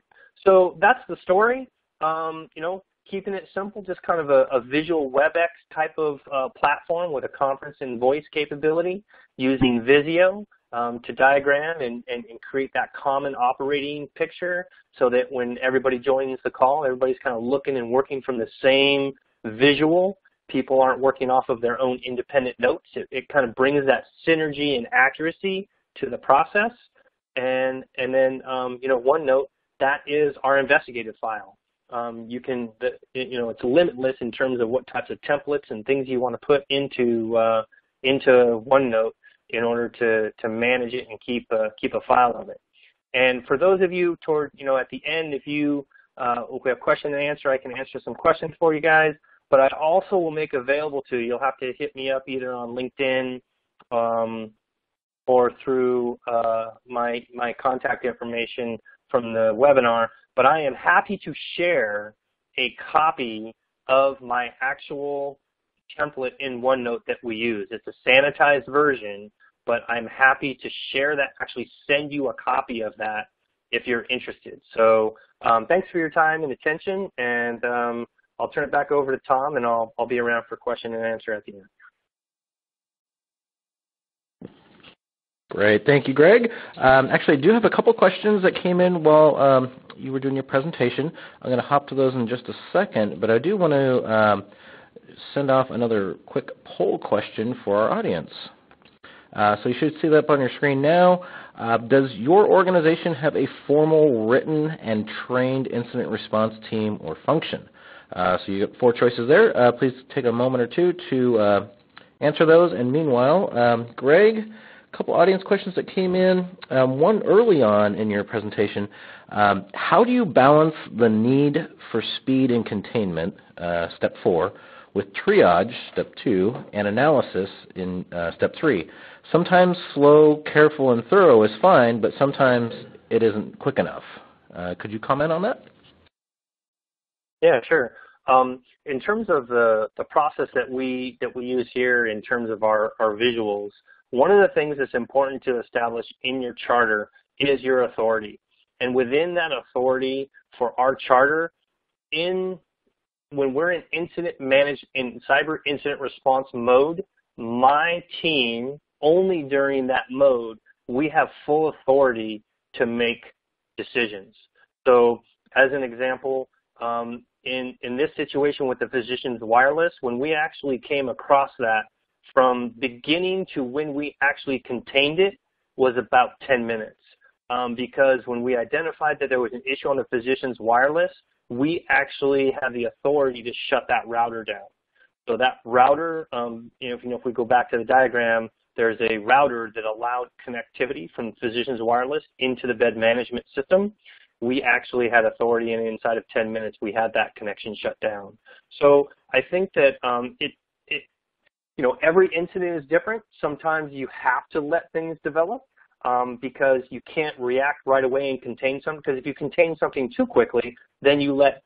So that's the story. You know, keeping it simple, just kind of a visual WebEx type of platform with a conference and voice capability using Visio. to diagram and create that common operating picture so that when everybody joins the call, everybody's kind of looking and working from the same visual. People aren't working off of their own independent notes. It kind of brings that synergy and accuracy to the process. And then, OneNote, that is our investigative file. It's limitless in terms of what types of templates and things you want to put into OneNote in order to manage it and keep a file of it. And for those of you at the end, if we have question and answer, I can answer some questions for you guys. But I also will make available to you. You'll have to hit me up either on LinkedIn or through my contact information from the webinar. But I am happy to share a copy of my actual template in OneNote that we use. It's a sanitized version, but I'm happy to share that, actually send you a copy of that if you're interested. So thanks for your time and attention, and I'll turn it back over to Tom, and I'll be around for question and answer at the end. Great. Thank you, Greg. Actually, I do have a couple questions that came in while you were doing your presentation. I'm going to hop to those in just a second, but I do want to send off another quick poll question for our audience. So you should see that up on your screen now. Does your organization have a formal written and trained incident response team or function? So you get 4 choices there. Please take a moment or two to answer those. And meanwhile, Greg, a couple audience questions that came in. One early on in your presentation. How do you balance the need for speed and containment, step 4, with triage, step 2, and analysis in step 3? Sometimes slow, careful, and thorough is fine, but sometimes it isn't quick enough. Could you comment on that? Yeah, sure. In terms of the process that we use here in terms of our visuals, one of the things that's important to establish in your charter is your authority. And within that authority for our charter, when we're in cyber incident response mode, my team, only during that mode, we have full authority to make decisions. So as an example, in this situation with the physician's wireless, when we actually came across that, from beginning to when we actually contained it was about 10 minutes. Because when we identified that there was an issue on the physician's wireless, we actually had the authority to shut that router down. So that router, if we go back to the diagram, there's a router that allowed connectivity from the physician's wireless into the bed management system. We actually had authority, and inside of 10 minutes, we had that connection shut down. So I think that every incident is different. Sometimes you have to let things develop because you can't react right away and contain something. Because if you contain something too quickly, then you let,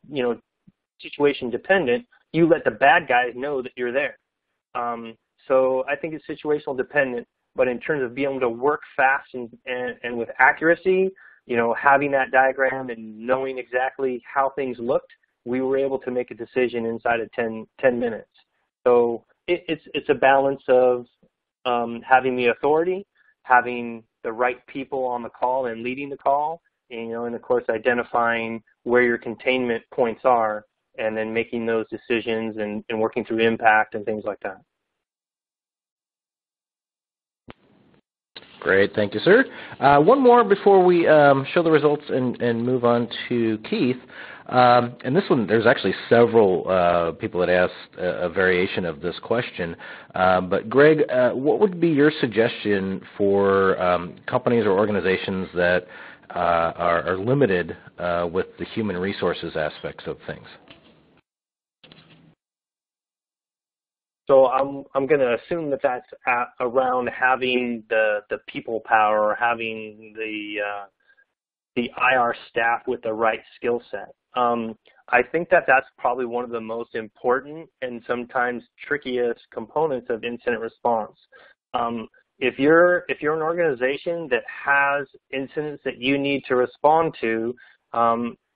situation dependent, you let the bad guys know that you're there. So I think it's situational dependent, but in terms of being able to work fast and with accuracy, having that diagram and knowing exactly how things looked, we were able to make a decision inside of 10 minutes. So it's a balance of having the authority, having the right people on the call and leading the call, and of course identifying where your containment points are, and then making those decisions and working through impact and things like that. Great, thank you, sir. One more before we show the results and move on to Keith. And this one, there's actually several people that asked a variation of this question. But Greg, what would be your suggestion for companies or organizations that are limited with the human resources aspects of things? So I'm going to assume that that's around having the people power, or having the IR staff with the right skill set. I think that that's probably one of the most important and sometimes trickiest components of incident response. If you're an organization that has incidents that you need to respond to,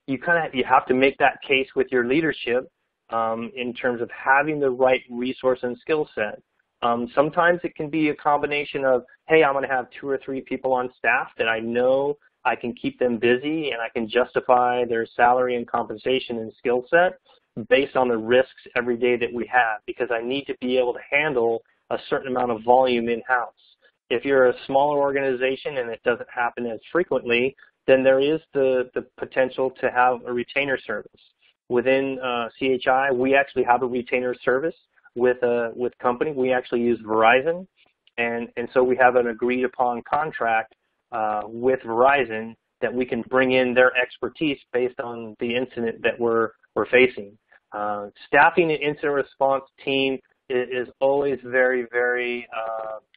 you have to make that case with your leadership in terms of having the right resource and skill set. Sometimes it can be a combination of, hey, I'm going to have 2 or 3 people on staff that I know I can keep them busy and I can justify their salary and compensation and skill set based on the risks every day that we have, because I need to be able to handle a certain amount of volume in-house. If you're a smaller organization and it doesn't happen as frequently, then there is the potential to have a retainer service. Within CHI, we actually have a retainer service with company. We actually use Verizon, and so we have an agreed upon contract with Verizon that we can bring in their expertise based on the incident that we're facing. Staffing an incident response team is always very, very,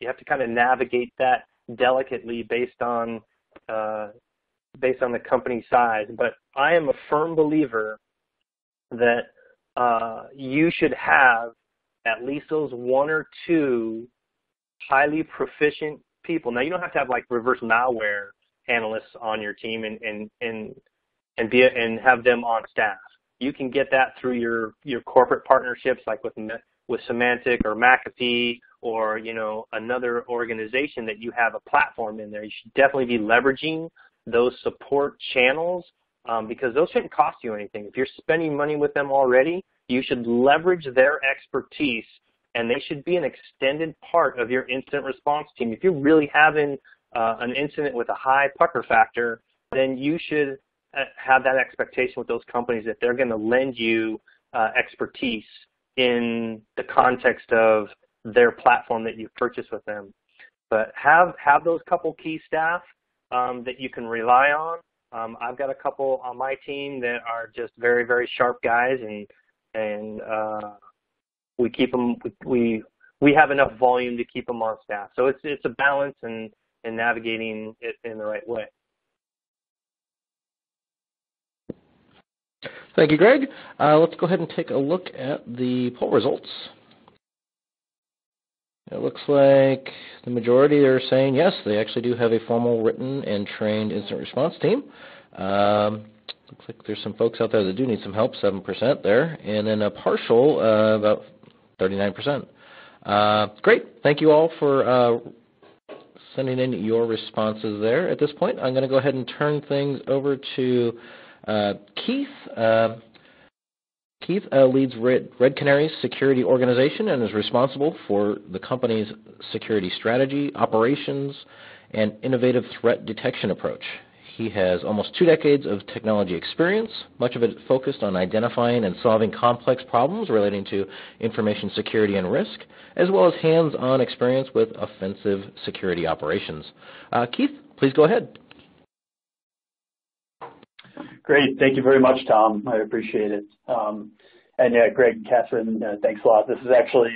you have to kind of navigate that delicately based on the company size. But I am a firm believer that you should have at least those 1 or 2 highly proficient people. Now, you don't have to have like reverse malware analysts on your team and have them on staff. You can get that through your corporate partnerships, like with Symantec or McAfee, or another organization that you have a platform in there. You should definitely be leveraging those support channels because those shouldn't cost you anything. If you're spending money with them already, you should leverage their expertise, and they should be an extended part of your incident response team. If you're really having an incident with a high pucker factor, then you should have that expectation with those companies that they're going to lend you expertise in the context of their platform that you purchase with them. But have those couple key staff that you can rely on. I've got a couple on my team that are just very, very sharp guys, and we keep them. We have enough volume to keep them on staff. So it's a balance and navigating it in the right way. Thank you, Greg. Let's go ahead and take a look at the poll results. It looks like the majority are saying yes, they actually do have a formal, written, and trained incident response team. Looks like there's some folks out there that do need some help, 7% there, and then a partial, about 39%. Great. Thank you all for sending in your responses there. At this point, I'm going to go ahead and turn things over to Keith. Keith leads Red Canary's security organization and is responsible for the company's security strategy, operations, and innovative threat detection approach. He has almost 2 decades of technology experience, much of it focused on identifying and solving complex problems relating to information security and risk, as well as hands-on experience with offensive security operations. Keith, please go ahead. Great. Thank you very much, Tom. I appreciate it. And yeah, Greg, Katherine, thanks a lot. This is actually,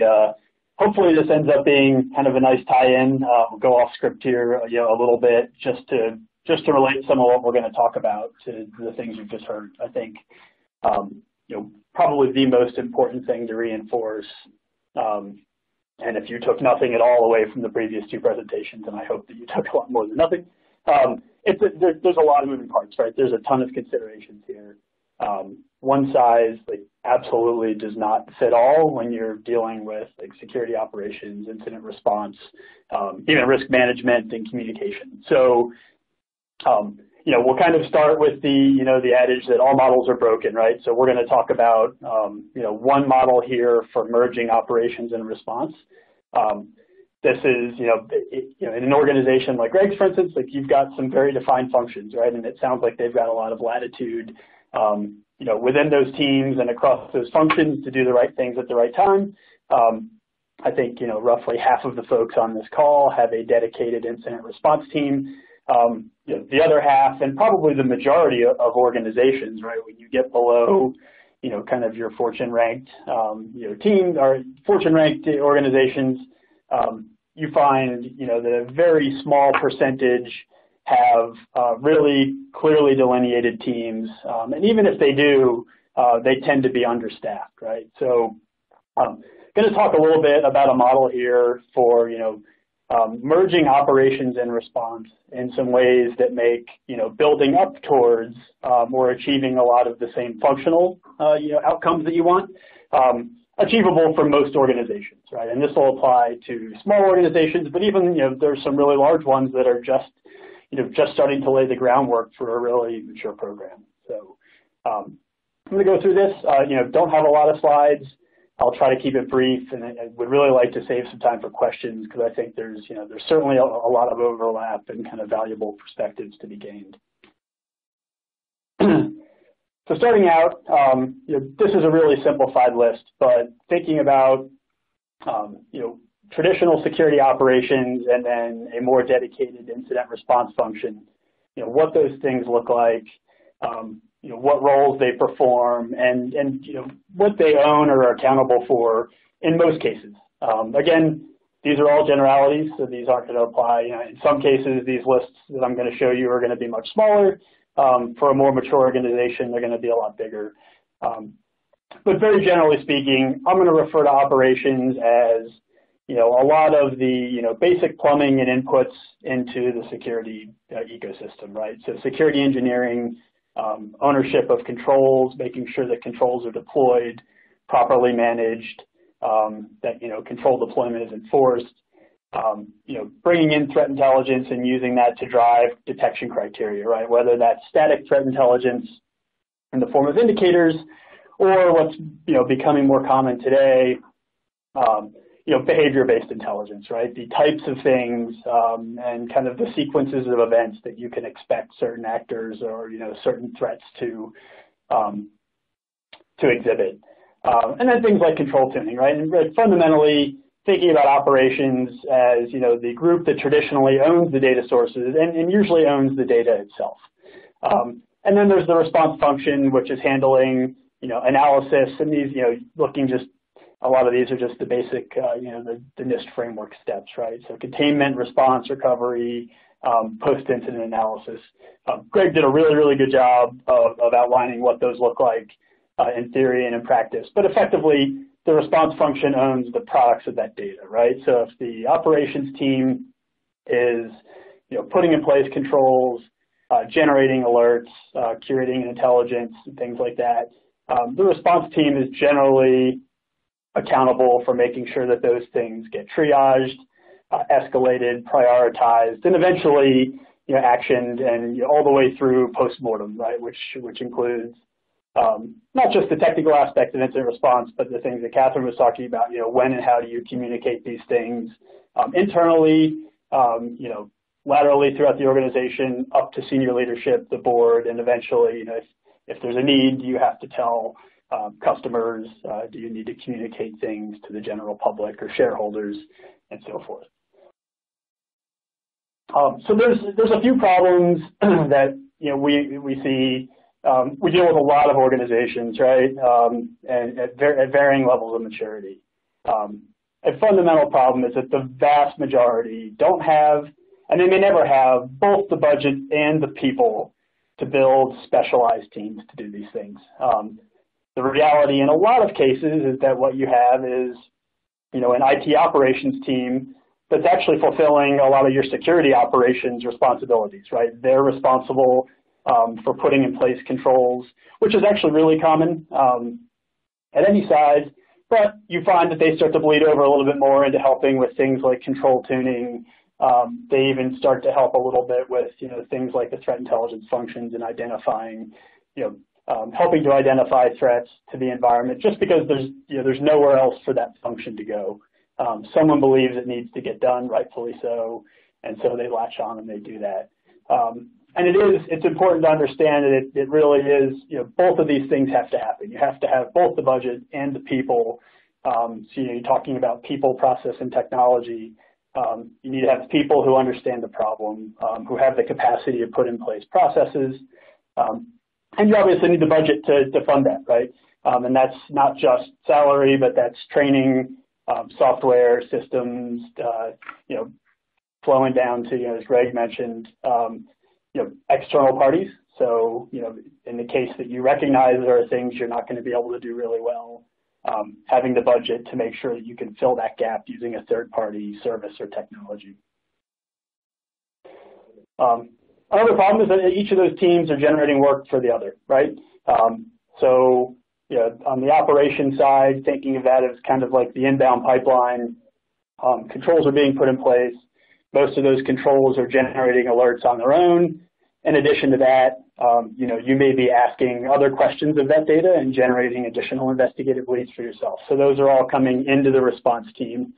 hopefully this ends up being kind of a nice tie-in. We'll go off script here, a little bit just to relate some of what we're going to talk about to the things you've just heard. I think, probably the most important thing to reinforce, and if you took nothing at all away from the previous 2 presentations, and I hope that you took a lot more than nothing, there's a lot of moving parts, right? There's a ton of considerations here. One size absolutely does not fit all when you're dealing with security operations, incident response, even risk management and communication. So, we'll kind of start with the adage that all models are broken, right? So we're going to talk about one model here for merging operations and response. This is, in an organization like Greg's, for instance, you've got some very defined functions, right? And it sounds like they've got a lot of latitude, within those teams and across those functions to do the right things at the right time. I think, roughly half of the folks on this call have a dedicated incident response team. The other half, and probably the majority of organizations, right, when you get below, kind of your Fortune-ranked team or Fortune-ranked organizations, you find, that a very small percentage have really clearly delineated teams. And even if they do, they tend to be understaffed, right? So I'm going to talk a little bit about a model here for, merging operations and response in some ways that make, building up towards or achieving a lot of the same functional, outcomes that you want. achievable for most organizations, right? And this will apply to small organizations, but even, there's some really large ones that are just starting to lay the groundwork for a really mature program. So I'm going to go through this. Don't have a lot of slides. I'll try to keep it brief, and I would really like to save some time for questions because I think there's certainly a lot of overlap and kind of valuable perspectives to be gained. So starting out, this is a really simplified list, but thinking about, traditional security operations and then a more dedicated incident response function, what those things look like, what roles they perform, and what they own or are accountable for in most cases. Again, these are all generalities, so these aren't going to apply. In some cases, these lists that I'm going to show you are going to be much smaller. For a more mature organization, they're going to be a lot bigger. But very generally speaking, I'm going to refer to operations as a lot of the basic plumbing and inputs into the security ecosystem, right? So security engineering, ownership of controls, making sure that controls are deployed, properly managed, that control deployment is enforced, bringing in threat intelligence and using that to drive detection criteria, right? Whether that's static threat intelligence in the form of indicators, or what's becoming more common today, behavior-based intelligence, right? The types of things and kind of the sequences of events that you can expect certain actors or certain threats to exhibit, and then things like control tuning, right? And fundamentally, thinking about operations as the group that traditionally owns the data sources and usually owns the data itself. And then there's the response function, which is handling analysis, and these a lot of these are just the basic the NIST Framework steps, right? So containment, response, recovery, post-incident analysis. Greg did a really good job of outlining what those look like in theory and in practice, but effectively the response function owns the products of that data, right? So if the operations team is, putting in place controls, generating alerts, curating intelligence, and things like that, the response team is generally accountable for making sure that those things get triaged, escalated, prioritized, and eventually, actioned, and all the way through postmortem, right? Which includes not just the technical aspect of incident response, but the things that Katherine was talking about, when and how do you communicate these things internally, laterally throughout the organization, up to senior leadership, the board, and eventually, if there's a need, do you have to tell customers, do you need to communicate things to the general public or shareholders, and so forth. So there's a few problems that we see. We deal with a lot of organizations, right, and at varying levels of maturity. A fundamental problem is that the vast majority don't have, and they may never have, both the budget and the people to build specialized teams to do these things. The reality in a lot of cases is that what you have is, an IT operations team that's actually fulfilling a lot of your security operations responsibilities, right? They're responsible for putting in place controls, which is actually really common at any size, but you find that they start to bleed over a little bit more into helping with things like control tuning. They even start to help a little bit with, things like the threat intelligence functions and identifying, helping to identify threats to the environment, just because there's nowhere else for that function to go. Someone believes it needs to get done, rightfully so, and so they latch on and they do that. And it's important to understand that it really is, both of these things have to happen. You have to have both the budget and the people. So you're talking about people, process, and technology. You need to have people who understand the problem, who have the capacity to put in place processes. And you obviously need the budget to fund that, right? And that's not just salary, but that's training, software, systems, flowing down to, as Greg mentioned, external parties. So, in the case that you recognize there are things you're not going to be able to do really well, having the budget to make sure that you can fill that gap using a third-party service or technology. Another problem is that each of those teams are generating work for the other, right? So, on the operation side, thinking of that as kind of like the inbound pipeline, controls are being put in place. Most of those controls are generating alerts on their own. In addition to that, you may be asking other questions of that data and generating additional investigative leads for yourself. So those are all coming into the response team.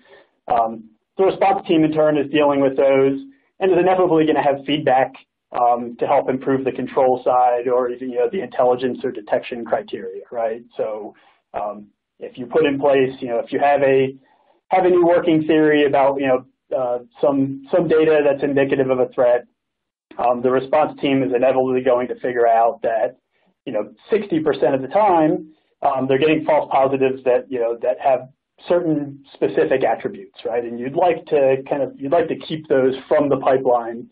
The response team, in turn, is dealing with those and is inevitably going to have feedback to help improve the control side or even the intelligence or detection criteria, right? So if you put in place, if you have a new working theory about some data that's indicative of a threat, the response team is inevitably going to figure out that 60% of the time they're getting false positives that that have certain specific attributes, right? And you'd like to keep those from the pipeline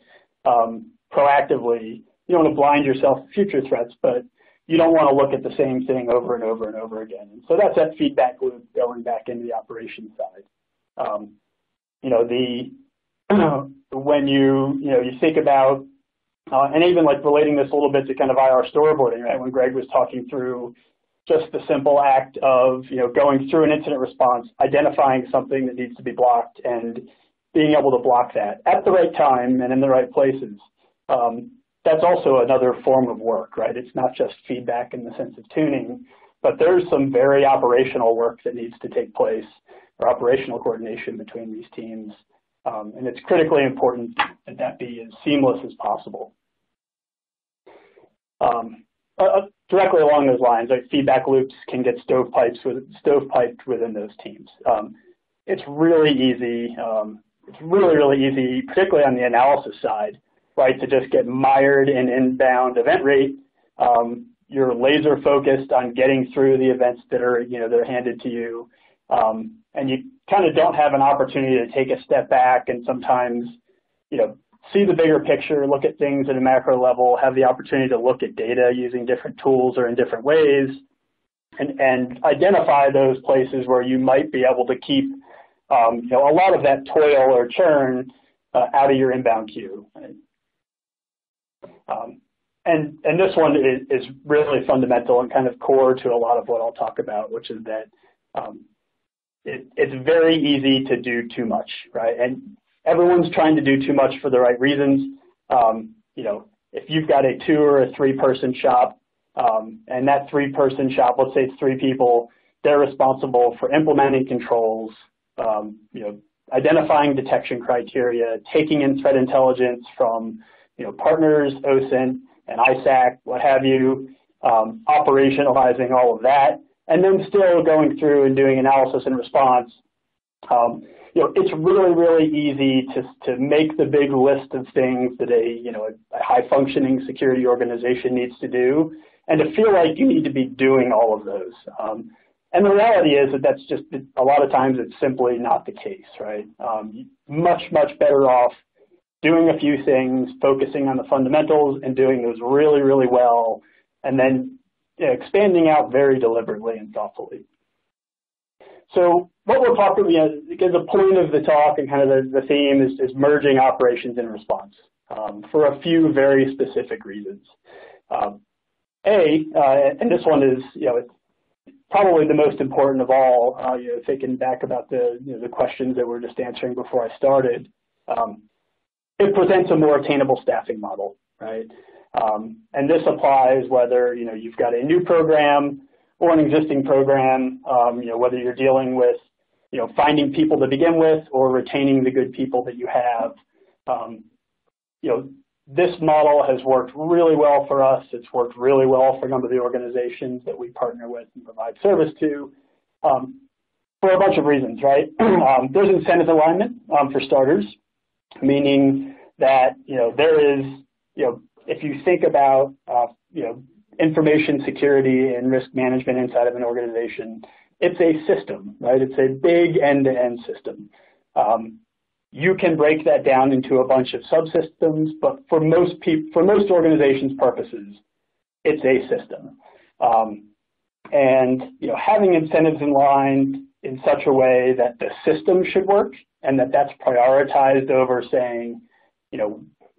proactively. You don't want to blind yourself to future threats, but you don't want to look at the same thing over and over and over again. And so that's that feedback loop going back into the operations side. When you think about and even like relating this a little bit to kind of IR storyboarding, right? When Greg was talking through just the simple act of going through an incident response, identifying something that needs to be blocked, and being able to block that at the right time and in the right places. That's also another form of work, right? It's not just feedback in the sense of tuning, but there's some very operational work that needs to take place, or operational coordination between these teams. And it's critically important that that be as seamless as possible. Directly along those lines, like feedback loops can get stovepiped within those teams. It's really easy. It's really easy, particularly on the analysis side, right, to just get mired in inbound event rate. You're laser focused on getting through the events that are they're handed to you, and you kind of don't have an opportunity to take a step back and sometimes see the bigger picture, look at things at a macro level, have the opportunity to look at data using different tools or in different ways, and identify those places where you might be able to keep a lot of that toil or churn out of your inbound queue. And this one is really fundamental and kind of core to a lot of what I'll talk about, which is that it's very easy to do too much, right? And everyone's trying to do too much for the right reasons. If you've got a 2 or a 3 person shop, and that 3 person shop, let's say it's 3 people, they're responsible for implementing controls, identifying detection criteria, taking in threat intelligence from partners, OSINT and ISAC, what have you, operationalizing all of that, and then still going through and doing analysis and response. It's really easy to make the big list of things that a high-functioning security organization needs to do, and to feel like you need to be doing all of those. And the reality is that that's just, a lot of times it's simply not the case, right? Much better off doing a few things, focusing on the fundamentals and doing those really well, and then expanding out very deliberately and thoughtfully. So what we're talking about, because the point of the talk and kind of the theme is merging operations and response for a few very specific reasons. And this one is, it's probably the most important of all, thinking back about the questions that we're just answering before I started. It presents a more attainable staffing model, right? And this applies whether, you've got a new program or an existing program, whether you're dealing with, finding people to begin with or retaining the good people that you have. This model has worked really well for us. It's worked really well for a number of the organizations that we partner with and provide service to for a bunch of reasons, right? There's incentive alignment for starters, meaning that, there is, if you think about, information security and risk management inside of an organization, it's a system, right? It's a big end-to-end system. You can break that down into a bunch of subsystems, but for most organizations' purposes, it's a system. And having incentives in line in such a way that the system should work and that's prioritized over saying,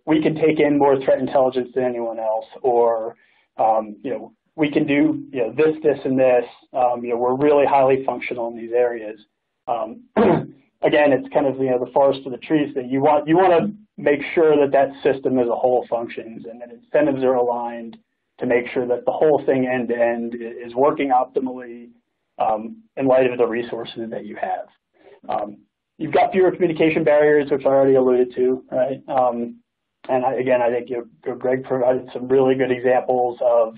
we can take in more threat intelligence than anyone else, or we can do this, this, and this. We're really highly functional in these areas. Again, it's kind of the forest for the trees thing. You want to make sure that that system as a whole functions and that incentives are aligned to make sure that the whole thing end to end is working optimally in light of the resources that you have. You've got fewer communication barriers, which I already alluded to, right? And again, I think Greg provided some really good examples of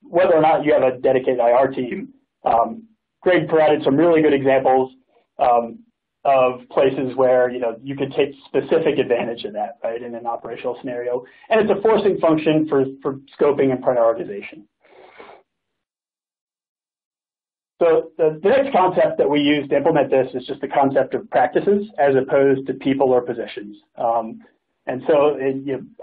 whether or not you have a dedicated IR team. Greg provided some really good examples of places where you could take specific advantage of that, right, in an operational scenario. And it's a forcing function for scoping and prioritization. So the next concept that we use to implement this is just the concept of practices as opposed to people or positions. And so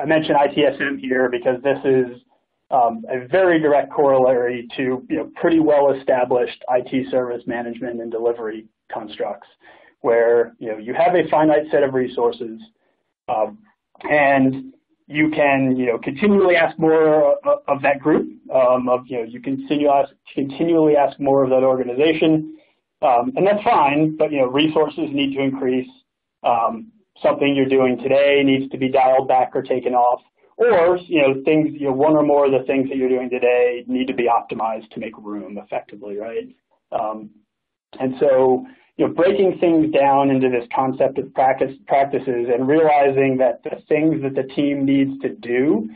I mentioned ITSM here because this is a very direct corollary to pretty well-established IT service management and delivery constructs, where you have a finite set of resources, and you can continually ask more of that group. You continually ask more of that organization, and that's fine. But resources need to increase. Something you're doing today needs to be dialed back or taken off, or things one or more of the things that you're doing today need to be optimized to make room effectively, right? And so breaking things down into this concept of practices and realizing that the things that the team needs to do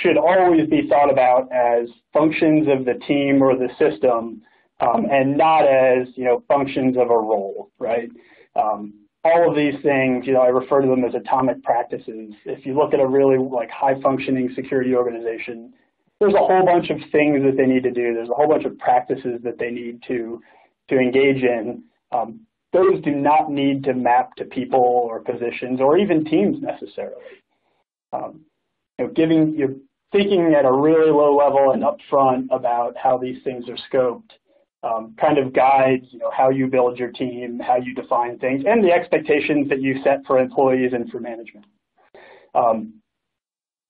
should always be thought about as functions of the team or the system, and not as functions of a role, right? All of these things, I refer to them as atomic practices. If you look at a really high-functioning security organization, there's a whole bunch of things that they need to do. There's a whole bunch of practices that they need to engage in. Those do not need to map to people or positions or even teams necessarily. Thinking at a really low level and upfront about how these things are scoped kind of guides how you build your team, how you define things, and the expectations that you set for employees and for management.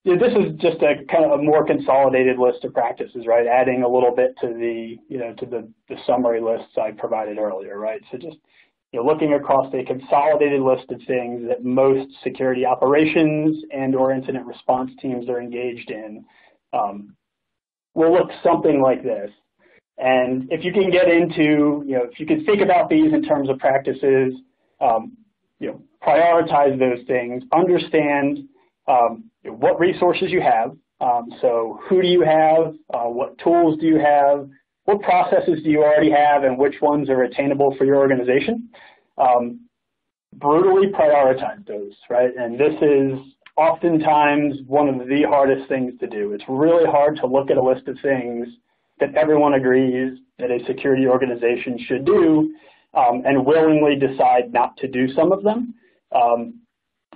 This is just a kind of a more consolidated list of practices, right? Adding a little bit to the summary lists I provided earlier, right? So just looking across a consolidated list of things that most security operations and/or incident response teams are engaged in will look something like this. And if you can get into, if you can think about these in terms of practices, prioritize those things, understand what resources you have. So who do you have? What tools do you have? What processes do you already have, and which ones are attainable for your organization? Brutally prioritize those, right? And this is oftentimes one of the hardest things to do. It's really hard to look at a list of things that everyone agrees that a security organization should do, and willingly decide not to do some of them.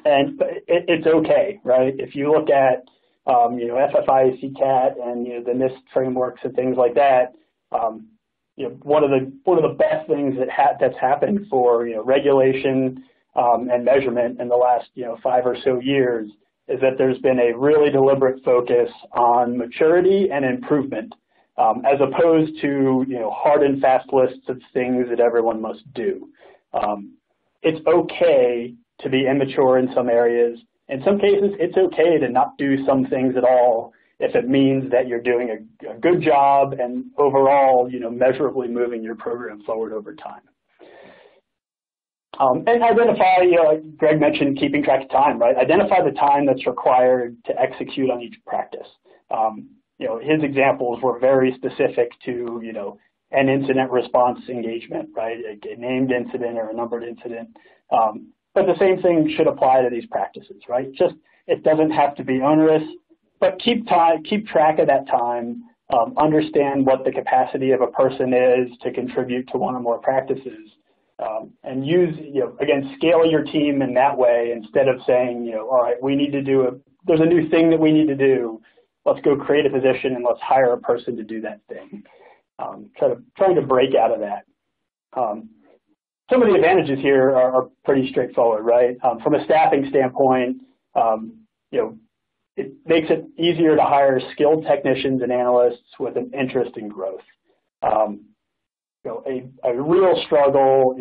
And it's okay, right? If you look at, FFI, CCAT, and the NIST frameworks and things like that, one of the best things that's happened for regulation and measurement in the last 5 or so years is that there's been a really deliberate focus on maturity and improvement, as opposed to hard and fast lists of things that everyone must do. It's okay to be immature in some areas. In some cases, it's okay to not do some things at all if it means that you're doing a good job and overall, measurably moving your program forward over time. And identify, like Greg mentioned, keeping track of time, right? Identify the time that's required to execute on each practice. His examples were very specific to, an incident response engagement, right? A named incident or a numbered incident. But the same thing should apply to these practices, right? Just, it doesn't have to be onerous, but keep track of that time, understand what the capacity of a person is to contribute to one or more practices, and use, again, scale your team in that way instead of saying, all right, we need to do there's a new thing that we need to do. Let's go create a position and let's hire a person to do that thing. Trying to break out of that. Some of the advantages here are pretty straightforward, right? From a staffing standpoint, it makes it easier to hire skilled technicians and analysts with an interest in growth. A real struggle.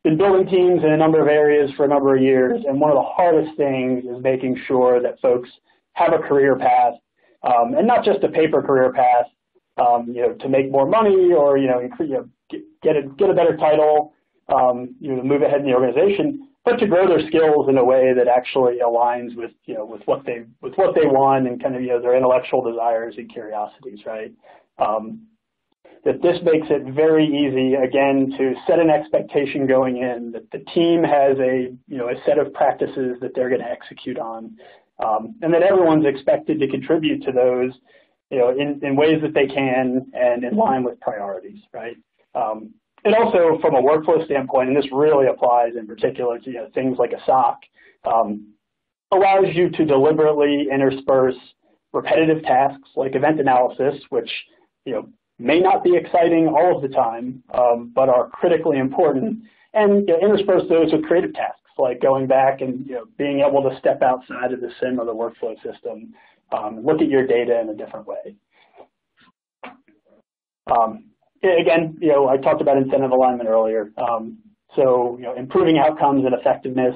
Been building teams in a number of areas for a number of years, and one of the hardest things is making sure that folks have a career path, and not just a paper career path, to make more money or get a better title, move ahead in the organization, but to grow their skills in a way that actually aligns with what they want and kind of their intellectual desires and curiosities, right? That this makes it very easy, again, to set an expectation going in that the team has a set of practices that they're going to execute on, and that everyone's expected to contribute to those, in ways that they can and in line with priorities, right? And also from a workflow standpoint, and this really applies in particular to things like a SOC, allows you to deliberately intersperse repetitive tasks like event analysis, which may not be exciting all of the time, but are critically important, and intersperse those with creative tasks like going back and being able to step outside of the SIM or the workflow system, look at your data in a different way. Again, I talked about incentive alignment earlier. So improving outcomes and effectiveness,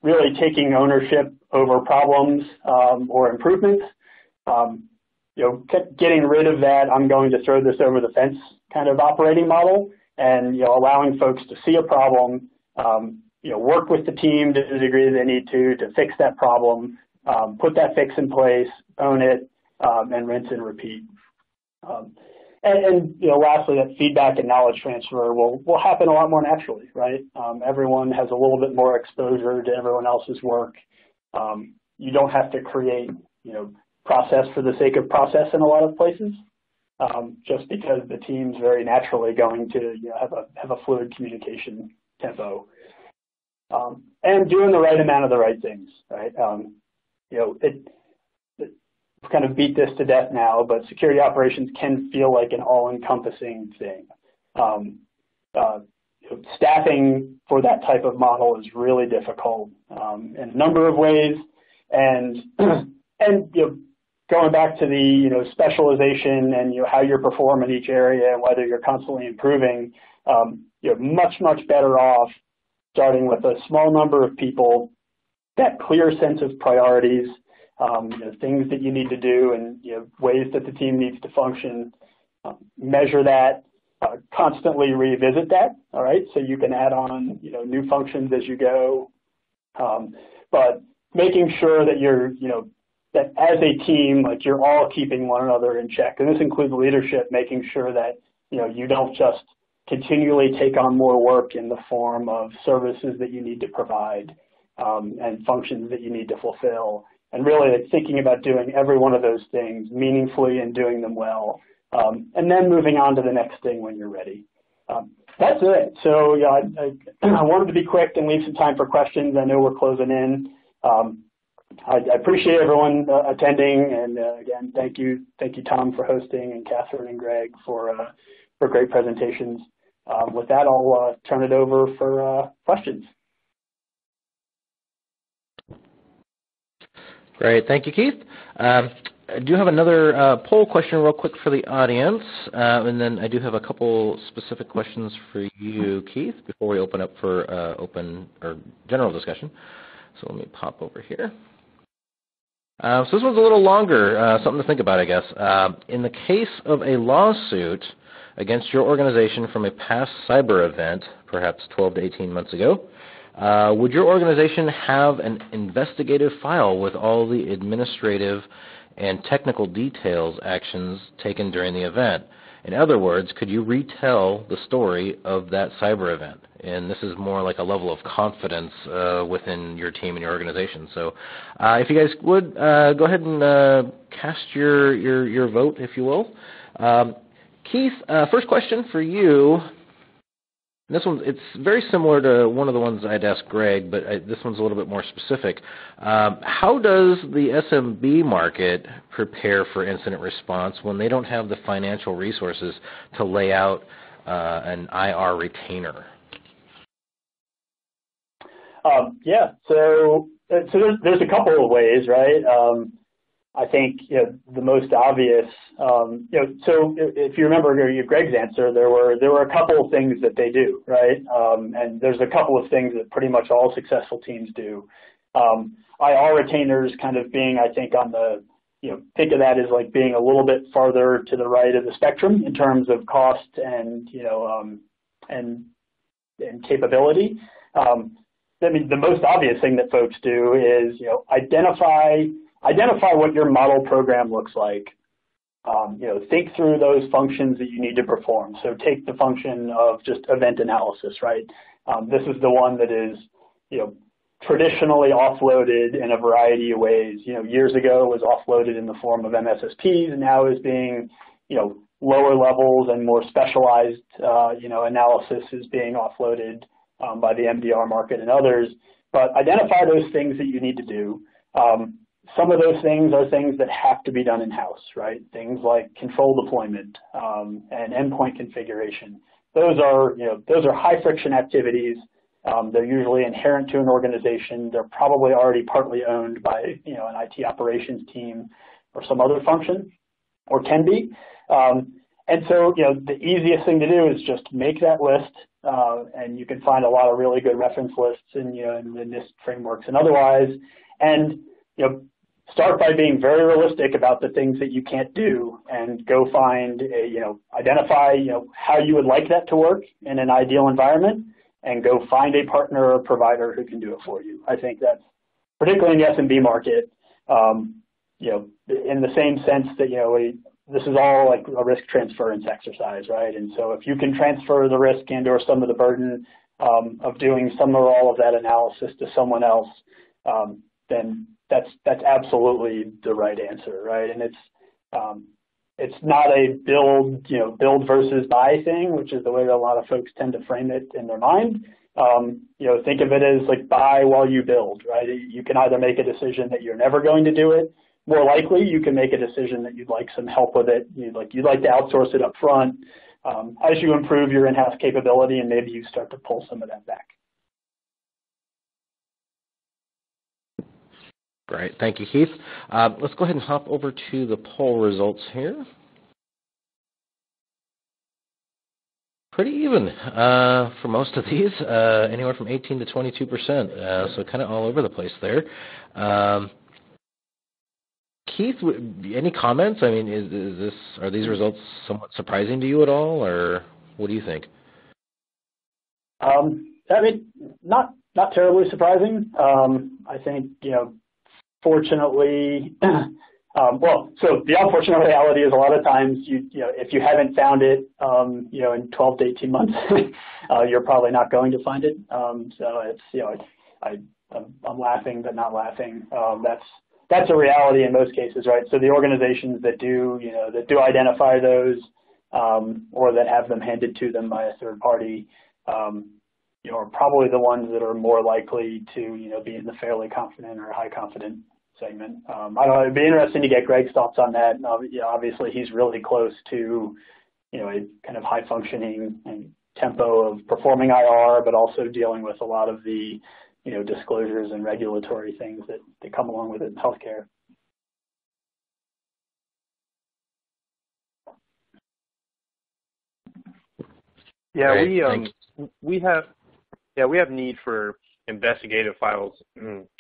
really taking ownership over problems or improvements. Getting rid of that I'm going to throw this over the fence kind of operating model, and allowing folks to see a problem, work with the team to the degree they need to fix that problem, put that fix in place, own it, and rinse and repeat. And lastly, that feedback and knowledge transfer will happen a lot more naturally, right? Everyone has a little bit more exposure to everyone else's work. You don't have to create, process for the sake of process in a lot of places, just because the team's very naturally going to have a fluid communication tempo, and doing the right amount of the right things, right? We've kind of beat this to death now, but security operations can feel like an all-encompassing thing. Staffing for that type of model is really difficult in a number of ways, and going back to the specialization and how you perform in each area and whether you're constantly improving, you're much better off starting with a small number of people, that clear sense of priorities, things that you need to do and ways that the team needs to function. Measure that, constantly revisit that. All right, so you can add on new functions as you go, but making sure that you're that as a team, like you're all keeping one another in check. And this includes leadership, making sure that, you don't just continually take on more work in the form of services that you need to provide, and functions that you need to fulfill. And really thinking about doing every one of those things meaningfully and doing them well, and then moving on to the next thing when you're ready. That's it. So I wanted to be quick and leave some time for questions. I know we're closing in. I appreciate everyone attending, and again, thank you, Tom, for hosting, and Katherine and Greg for great presentations. With that, I'll turn it over for questions. Great, thank you, Keith. I do have another poll question real quick for the audience, and then I do have a couple specific questions for you, Keith, before we open up for open or general discussion. So let me pop over here. So this one's a little longer, something to think about, I guess. In the case of a lawsuit against your organization from a past cyber event, perhaps 12 to 18 months ago, would your organization have an investigative file with all the administrative and technical details actions taken during the event? In other words, could you retell the story of that cyber event? And this is more like a level of confidence within your team and your organization. So if you guys would, go ahead and cast your vote, if you will. Keith, first question for you. This one, it's very similar to one of the ones I'd asked Greg, but this one's a little bit more specific. How does the SMB market prepare for incident response when they don't have the financial resources to lay out an IR retainer? Yeah, so So there's a couple of ways, right? I think the most obvious, so if you remember Greg's answer, there were a couple of things that they do, right? And there's a couple of things that pretty much all successful teams do. IR retainers kind of being, I think, on the, think of that as like being a little bit farther to the right of the spectrum in terms of cost and, and capability. I mean, the most obvious thing that folks do is, identify what your model program looks like. Think through those functions that you need to perform. So take the function of just event analysis, right? This is the one that is, traditionally offloaded in a variety of ways. Years ago it was offloaded in the form of MSSPs, and now is being, lower levels and more specialized, analysis is being offloaded by the MDR market and others. But identify those things that you need to do. Some of those things are things that have to be done in-house, right? Things like control deployment and endpoint configuration. Those are high friction activities. They're usually inherent to an organization. They're probably already partly owned by an IT operations team or some other function, or can be. And so the easiest thing to do is just make that list, and you can find a lot of really good reference lists in in the NIST frameworks and otherwise. And start by being very realistic about the things that you can't do, and go find identify how you would like that to work in an ideal environment, and go find a partner or provider who can do it for you. I think that's particularly in the SMB market, in the same sense that this is all like a risk transference exercise, right? And so if you can transfer the risk and or some of the burden of doing some or all of that analysis to someone else, then that's absolutely the right answer, right? And it's not a build versus buy thing, which is the way that a lot of folks tend to frame it in their mind. Think of it as like buy while you build, right? You can either make a decision that you're never going to do it. More likely, you can make a decision that you'd like some help with it. You'd like to outsource it up front as you improve your in-house capability, and maybe you start to pull some of that back. Great. Thank you, Keith. Let's go ahead and hop over to the poll results here. Pretty even for most of these, anywhere from 18 to 22%, so kind of all over the place there. Keith, any comments? I mean, are these results somewhat surprising to you at all, or what do you think? I mean, not terribly surprising. I think fortunately, so the unfortunate reality is a lot of times if you haven't found it, in 12 to 18 months, you're probably not going to find it. So it's I'm laughing but not laughing. That's a reality in most cases, right? So the organizations that do identify those, or that have them handed to them by a third party, are probably the ones that are more likely to be in the fairly confident or high confident segment. I don't know. It'd be interesting to get Greg's thoughts on that. Obviously, he's really close to a kind of high functioning and tempo of performing IR, but also dealing with a lot of the disclosures and regulatory things that come along with it in healthcare. Yeah, we have need for investigative files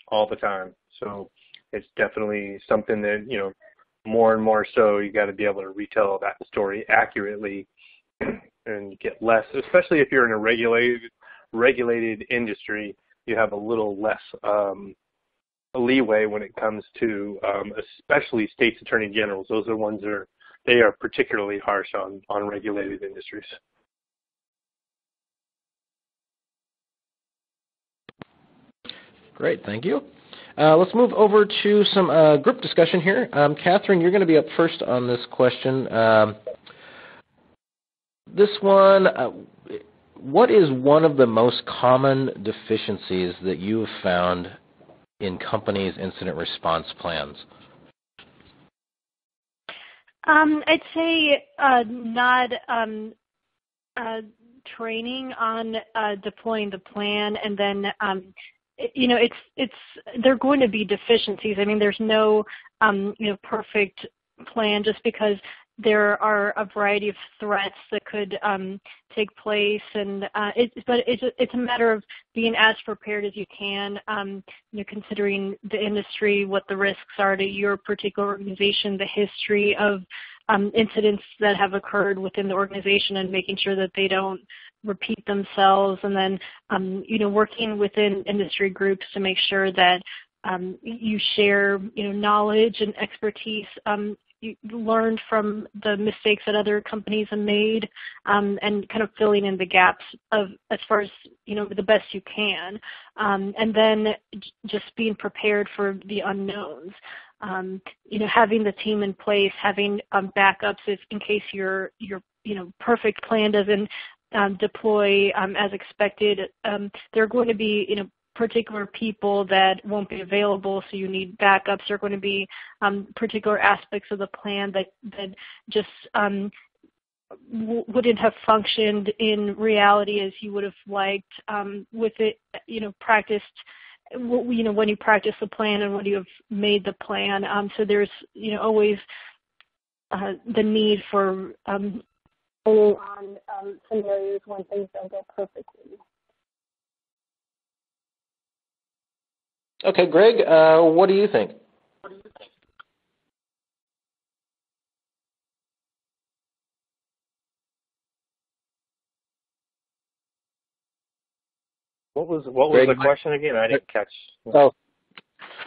all the time. So it's definitely something that more and more so you got to be able to retell that story accurately and get less, especially if you're in a regulated industry. You have a little less leeway when it comes to, especially states attorney generals. Those are the ones they are particularly harsh on regulated industries. Great, thank you. Let's move over to some group discussion here. Katherine, you're going to be up first on this question. This one, what is one of the most common deficiencies that you have found in companies' incident response plans? I'd say not training on deploying the plan, and then there are going to be deficiencies. I mean, there's no perfect plan, just because there are a variety of threats that could take place, and it's a matter of being as prepared as you can, considering the industry, what the risks are to your particular organization, the history of incidents that have occurred within the organization, and making sure that they don't repeat themselves, and then working within industry groups to make sure that you share knowledge and expertise. You learned from the mistakes that other companies have made, and kind of filling in the gaps as far as the best you can, and then just being prepared for the unknowns. Having the team in place, having backups in case your perfect plan doesn't deploy as expected. There are going to be particular people that won't be available, so you need backups. There are going to be particular aspects of the plan that just wouldn't have functioned in reality as you would have liked with it, practiced, when you practice the plan and when you have made the plan. So there's, always the need for on scenarios when things don't go perfectly. Okay, Greg, what do you think? What was the question again? I didn't catch. Oh,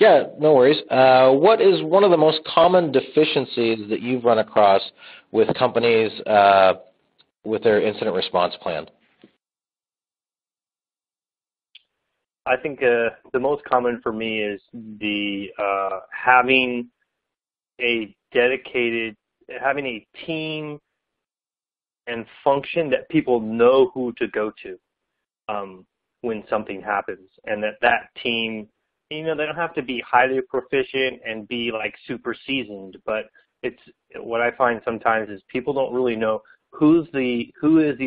yeah, no worries. What is one of the most common deficiencies that you've run across with companies with their incident response plan? I think the most common for me is the having a team and function that people know who to go to when something happens, and that team, they don't have to be highly proficient and be like super seasoned, but it's what I find sometimes is people don't really know who is the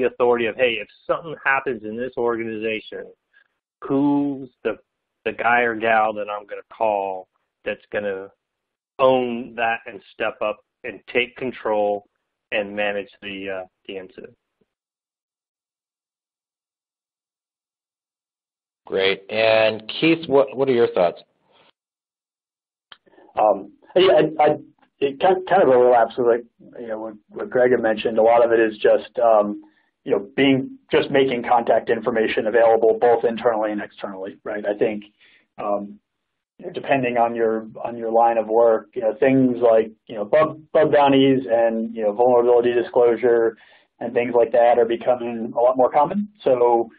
authority of, hey, if something happens in this organization, who's the guy or gal that I'm going to call that's going to own that and step up and take control and manage the incident. Great. And Keith, what are your thoughts? It kind of overlaps with what Greg had mentioned. A lot of it is just making contact information available both internally and externally, right? I think depending on your line of work, things like bug bounties and vulnerability disclosure and things like that are becoming a lot more common. So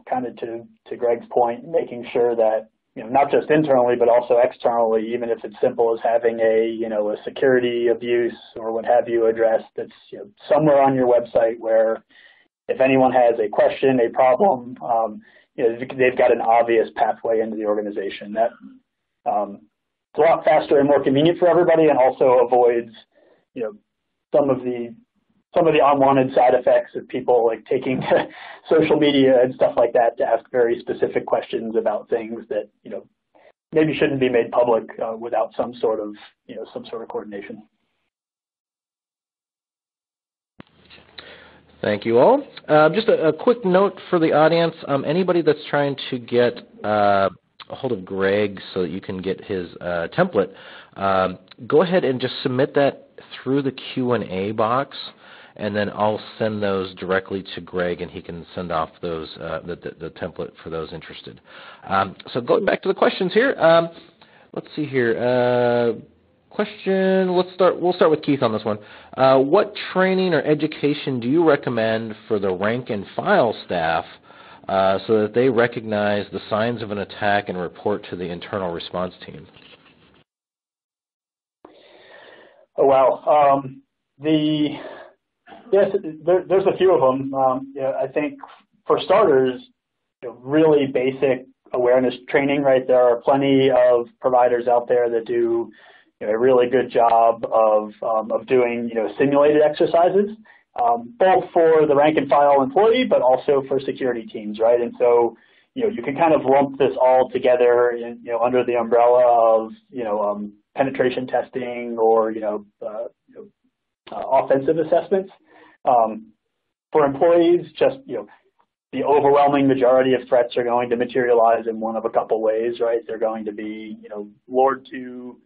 kind of to Greg's point, making sure that not just internally but also externally, even if it's simple as having a security abuse or what have you addressed that's somewhere on your website where if anyone has a question, a problem, they've got an obvious pathway into the organization. That it's a lot faster and more convenient for everybody, and also avoids some of the unwanted side effects of people like taking to social media and stuff like that to ask very specific questions about things that maybe shouldn't be made public without some sort of coordination. Thank you all. Just a quick note for the audience. Anybody that's trying to get a hold of Greg so that you can get his template, go ahead and just submit that through the Q&A box, and then I'll send those directly to Greg, and he can send off those the template for those interested. So going back to the questions here, let's see here. Question. We'll start with Keith on this one. What training or education do you recommend for the rank and file staff so that they recognize the signs of an attack and report to the internal response team? Oh, wow. Yes, there's a few of them. I think for starters, really basic awareness training, right? There are plenty of providers out there that do a really good job of doing simulated exercises, both for the rank and file employee, but also for security teams, right? And so you can kind of lump this all together, under the umbrella of, penetration testing or, offensive assessments. For employees, just, the overwhelming majority of threats are going to materialize in one of a couple ways, right? They're going to be, lured to,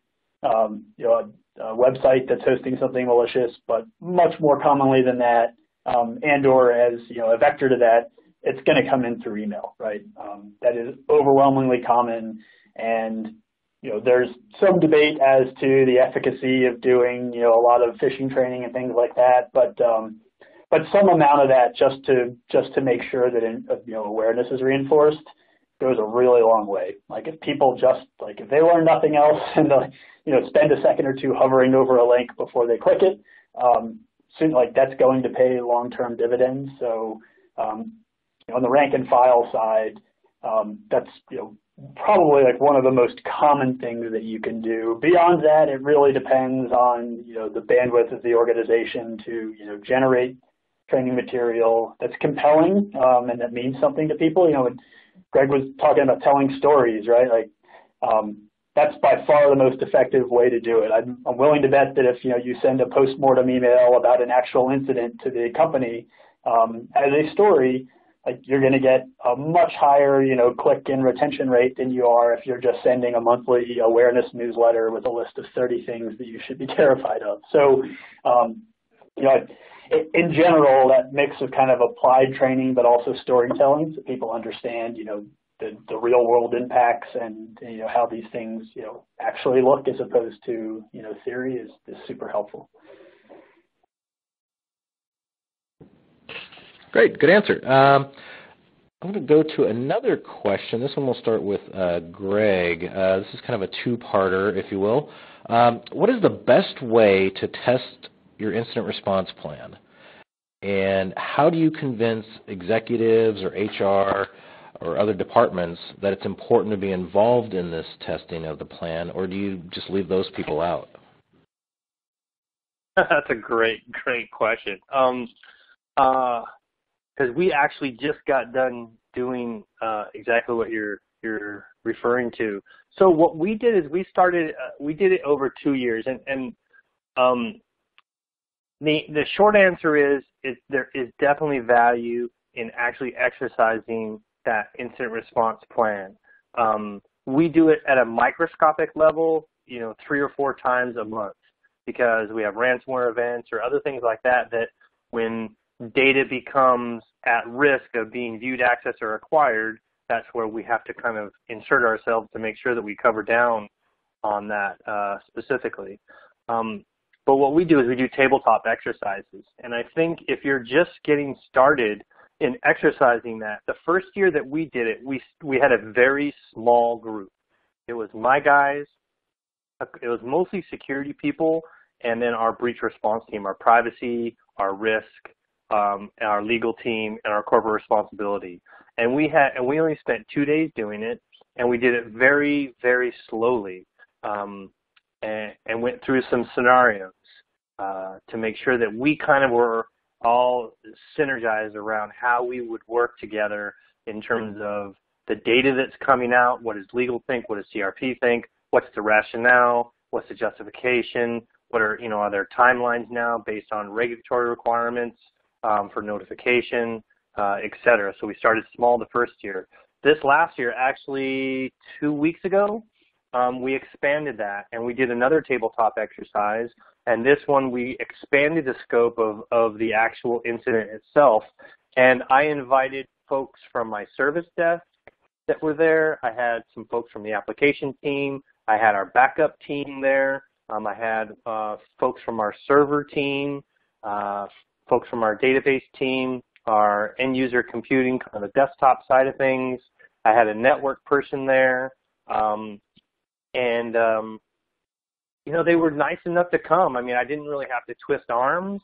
a website that's hosting something malicious, but much more commonly than that, and or as, a vector to that, it's going to come in through email, right? That is overwhelmingly common, and, there's some debate as to the efficacy of doing, a lot of phishing training and things like that, but some amount of that just to make sure that awareness is reinforced goes a really long way. Like if people if they learn nothing else and spend a second or two hovering over a link before they click it, soon that's going to pay long-term dividends. So on the rank and file side, that's probably one of the most common things that you can do. Beyond that, it really depends on the bandwidth of the organization to generate training material that's compelling and that means something to people. And Greg was talking about telling stories, right? That's by far the most effective way to do it. I'm willing to bet that if you send a postmortem email about an actual incident to the company as a story, you're going to get a much higher click and retention rate than you are if you're just sending a monthly awareness newsletter with a list of 30 things that you should be terrified of. So in general, that mix of kind of applied training, but also storytelling, so people understand, the real world impacts and how these things, actually look as opposed to, theory is super helpful. Great, good answer. I'm going to go to another question. This one will start with Greg. This is kind of a two-parter, if you will. What is the best way to test your incident response plan? And how do you convince executives or HR or other departments that it's important to be involved in this testing of the plan, or do you just leave those people out? That's a great question. Because we actually just got done doing exactly what you're referring to. So what we did is we did it over 2 years, and the short answer is there is definitely value in actually exercising that incident response plan. We do it at a microscopic level, 3 or 4 times a month, because we have ransomware events or other things like that when data becomes at risk of being viewed, accessed, or acquired, that's where we have to kind of insert ourselves to make sure that we cover down on that specifically. But what we do is we do tabletop exercises. And I think if you're just getting started in exercising that, the first year that we did it, we had a very small group. It was my guys, it was mostly security people, and then our breach response team, our privacy, our risk, our legal team, and our corporate responsibility. And we only spent 2 days doing it, and we did it very, very slowly, and went through some scenarios to make sure that we kind of were all synergized around how we would work together in terms of the data that's coming out. What does legal think? What does CRP think? What's the rationale? What's the justification? What are there timelines now based on regulatory requirements for notification, et cetera? So we started small the first year. This last year, actually 2 weeks ago, we expanded that, and we did another tabletop exercise. And this one, we expanded the scope of the actual incident itself. And I invited folks from my service desk that were there. I had some folks from the application team. I had our backup team there. I had folks from our server team, folks from our database team, our end-user computing on the desktop side of things. I had a network person there. They were nice enough to come. I mean, I didn't really have to twist arms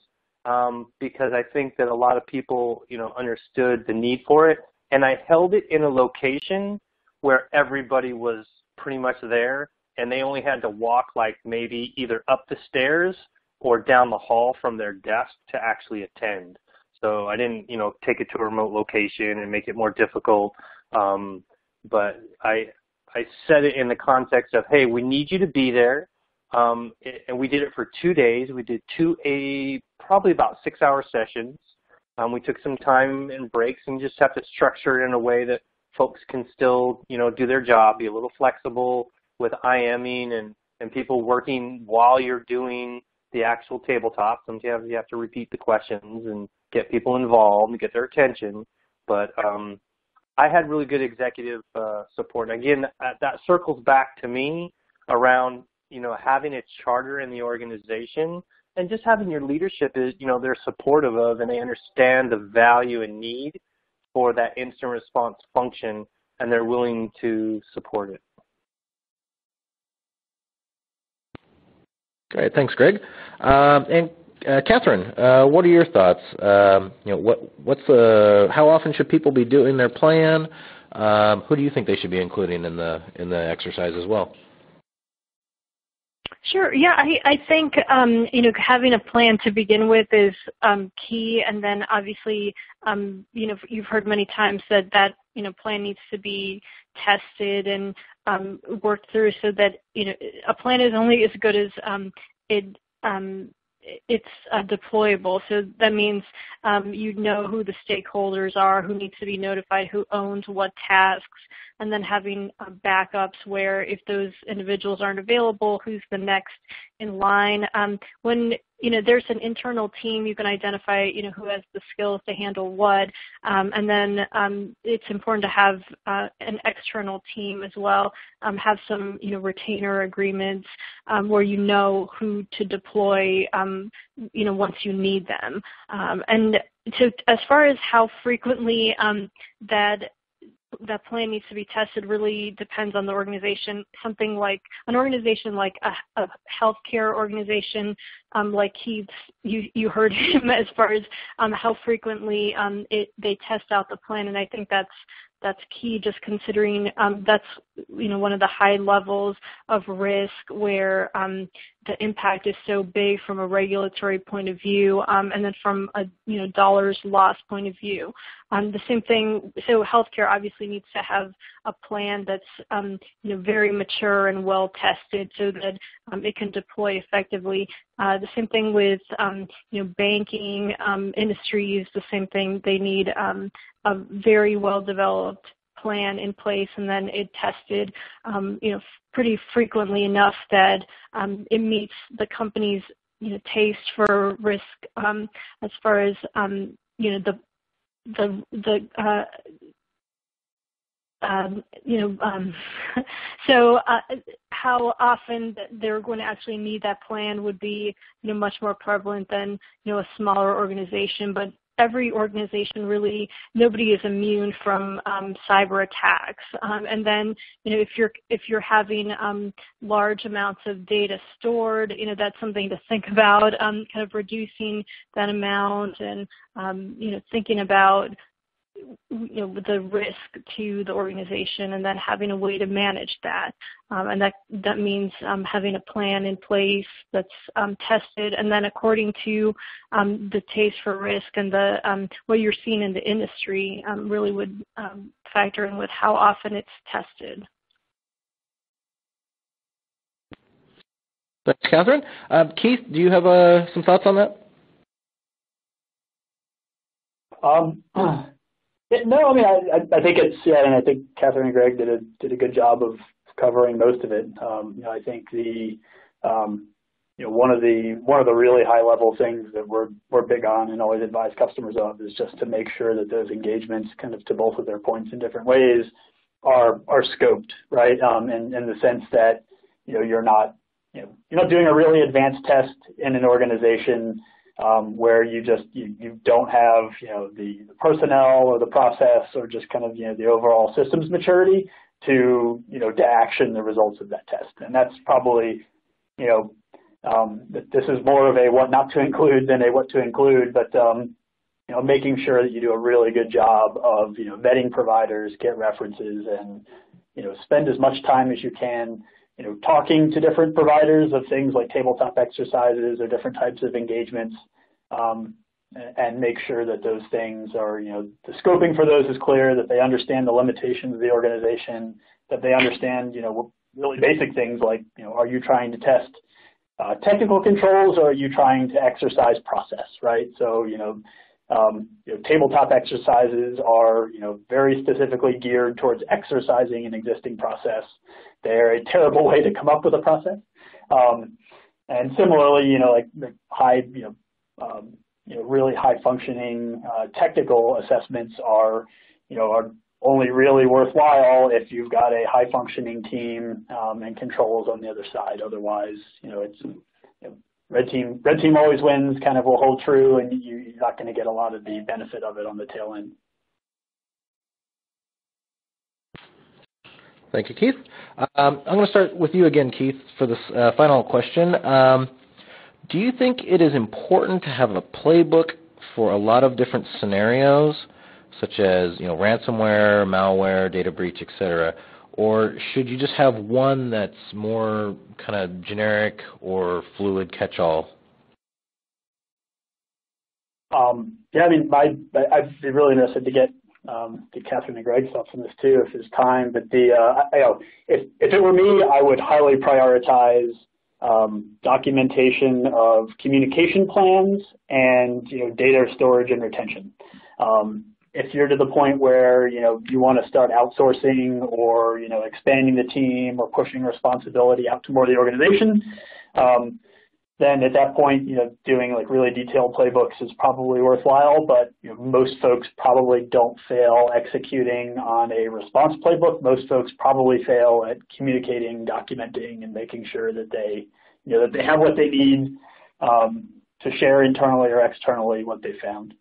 because I think that a lot of people, understood the need for it. And I held it in a location where everybody was pretty much there, and they only had to walk like maybe either up the stairs or down the hall from their desk to actually attend. So I didn't, take it to a remote location and make it more difficult. But I said it in the context of, hey, we need you to be there. And we did it for 2 days. We did probably about 6-hour sessions. We took some time and breaks and just have to structure it in a way that folks can still, do their job, be a little flexible with IMing and people working while you're doing the actual tabletop. Sometimes you have to repeat the questions and get people involved and get their attention. But I had really good executive support. And again, that circles back to me around, having a charter in the organization and just having your leadership is, they're supportive of and they understand the value and need for that instant response function, and they're willing to support it. Great, thanks, Greg. And Katherine, what are your thoughts? How often should people be doing their plan? Who do you think they should be including in the exercise as well? Sure. Yeah, I think having a plan to begin with is key, and then obviously you've heard many times that plan needs to be tested and worked through so that a plan is only as good as it's deployable. So that means you know who the stakeholders are, who needs to be notified, who owns what tasks, and then having backups where if those individuals aren't available, who's the next in line. When there's an internal team, you can identify who has the skills to handle what, and then it's important to have an external team as well. Have some retainer agreements where who to deploy once you need them. And so as far as how frequently that plan needs to be tested really depends on the organization. Something like an organization like a healthcare organization, like Keith's, you heard him as far as how frequently they test out the plan, and I think that's key, just considering that's one of the high levels of risk where the impact is so big from a regulatory point of view, and then from a dollars lost point of view. The same thing. So healthcare obviously needs to have a plan that's very mature and well tested so that it can deploy effectively. The same thing with banking industries. The same thing. They need a very well developed plan in place, and then it tested pretty frequently enough that it meets the company's taste for risk as far as so how often they're going to actually need that plan would be much more prevalent than a smaller organization. But every organization, really, nobody is immune from cyber attacks. And then if you're having large amounts of data stored, that's something to think about, kind of reducing that amount and thinking about the risk to the organization, and then having a way to manage that. And that means having a plan in place that's tested, and then according to the taste for risk and the what you're seeing in the industry, really would factor in with how often it's tested. Thanks, Katherine. Keith, do you have some thoughts on that? No, I mean, I think it's, and I think Katherine and Greg did a good job of covering most of it. I think one of the really high level things that we're big on and always advise customers of is just to make sure that those engagements, kind of to both of their points in different ways, are scoped, right? In the sense that you're not doing a really advanced test in an organization where you don't have the personnel or the process or just kind of the overall systems maturity to action the results of that test. And that's probably this is more of a what not to include than a what to include, but making sure that you do a really good job of vetting providers, get references, and spend as much time as you can talking to different providers of things like tabletop exercises or different types of engagements, and make sure that those things are, the scoping for those is clear, that they understand the limitations of the organization, that they understand, really basic things like, are you trying to test technical controls, or are you trying to exercise process, right? So, tabletop exercises are, very specifically geared towards exercising an existing process. They're a terrible way to come up with a process. And similarly, like the high, really high functioning technical assessments are only really worthwhile if you've got a high functioning team and controls on the other side. Otherwise, it's red team always wins kind of will hold true, and you're not going to get a lot of the benefit of it on the tail end. Thank you, Keith. I'm going to start with you again, Keith, for this final question. Do you think it is important to have a playbook for a lot of different scenarios, such as ransomware, malware, data breach, etc., or should you just have one that's more kind of generic or fluid catch-all? Yeah, I mean, I'd be really interested to get Katherine and Greg's thoughts on this too, if there's time. But if it were me, I would highly prioritize documentation of communication plans and data storage and retention. If you're to the point where you want to start outsourcing or expanding the team or pushing responsibility out to more of the organization, then at that point doing like really detailed playbooks is probably worthwhile. But most folks probably don't fail executing on a response playbook. Most folks probably fail at communicating, documenting, and making sure that they that they have what they need to share internally or externally what they found.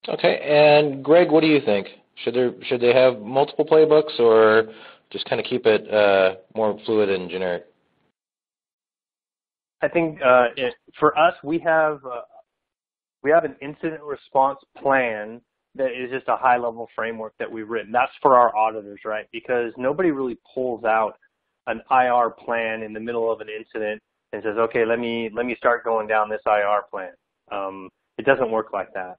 Okay, and Greg, what do you think? Should they have multiple playbooks, or just kind of keep it more fluid and generic? I think for us, we have an incident response plan that is just a high-level framework that we've written. That's for our auditors, right? Because nobody really pulls out an IR plan in the middle of an incident and says, "Okay, let me start going down this IR plan." It doesn't work like that.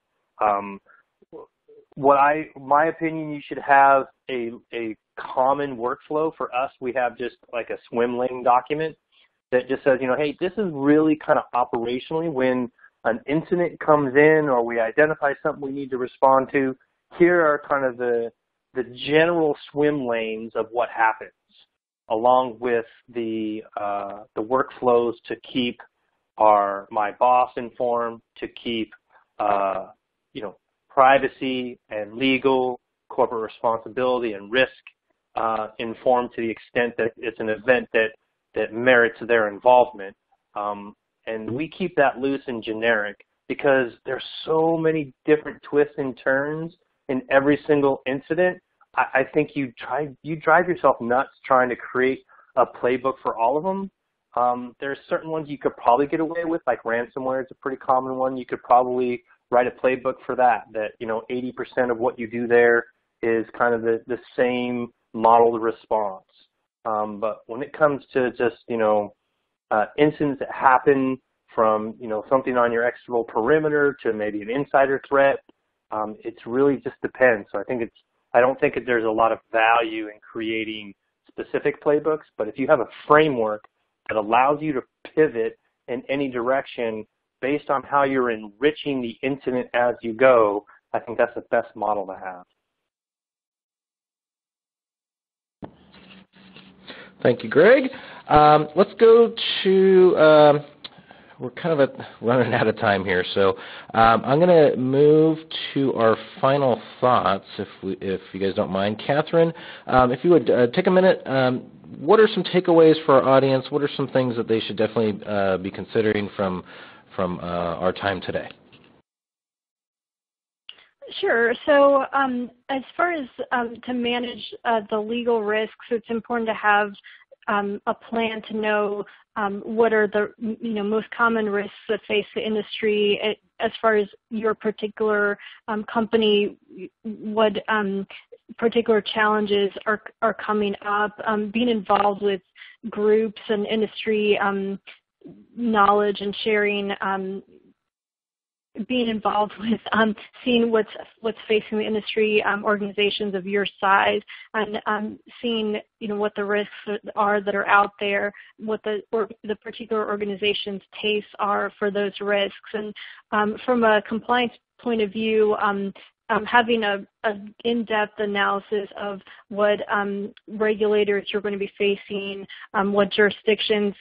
My opinion, you should have a common workflow. For us, we have just like a swim lane document that just says, hey, this is really kind of operationally when an incident comes in or we identify something we need to respond to. Here are kind of the general swim lanes of what happens, along with the workflows to keep my boss informed, to keep privacy and legal, corporate responsibility and risk informed to the extent that it's an event that merits their involvement. And we keep that loose and generic because there's so many different twists and turns in every single incident. I think you drive yourself nuts trying to create a playbook for all of them. There's certain ones you could probably get away with, like ransomware is a pretty common one. You could probably write a playbook for that 80% of what you do there is kind of the same modeled response. But when it comes to just, incidents that happen from, something on your external perimeter to maybe an insider threat, it's really just depends. So I don't think there's a lot of value in creating specific playbooks, but if you have a framework that allows you to pivot in any direction based on how you're enriching the incident as you go, I think that's the best model to have. Thank you, Greg. Let's go to, we're kind of running out of time here, so I'm going to move to our final thoughts, if you guys don't mind. Katherine, if you would take a minute, what are some takeaways for our audience? What are some things that they should definitely be considering from our time today? Sure. So as far as to manage the legal risks, it's important to have a plan to know what are the most common risks that face the industry as far as your particular company, what particular challenges are coming up, being involved with groups and industry knowledge and sharing, being involved with seeing what's facing the industry, organizations of your size, and seeing what the risks are that are out there, what the particular organization's tastes are for those risks, and from a compliance point of view, having a in-depth analysis of what regulators you're going to be facing, what jurisdictions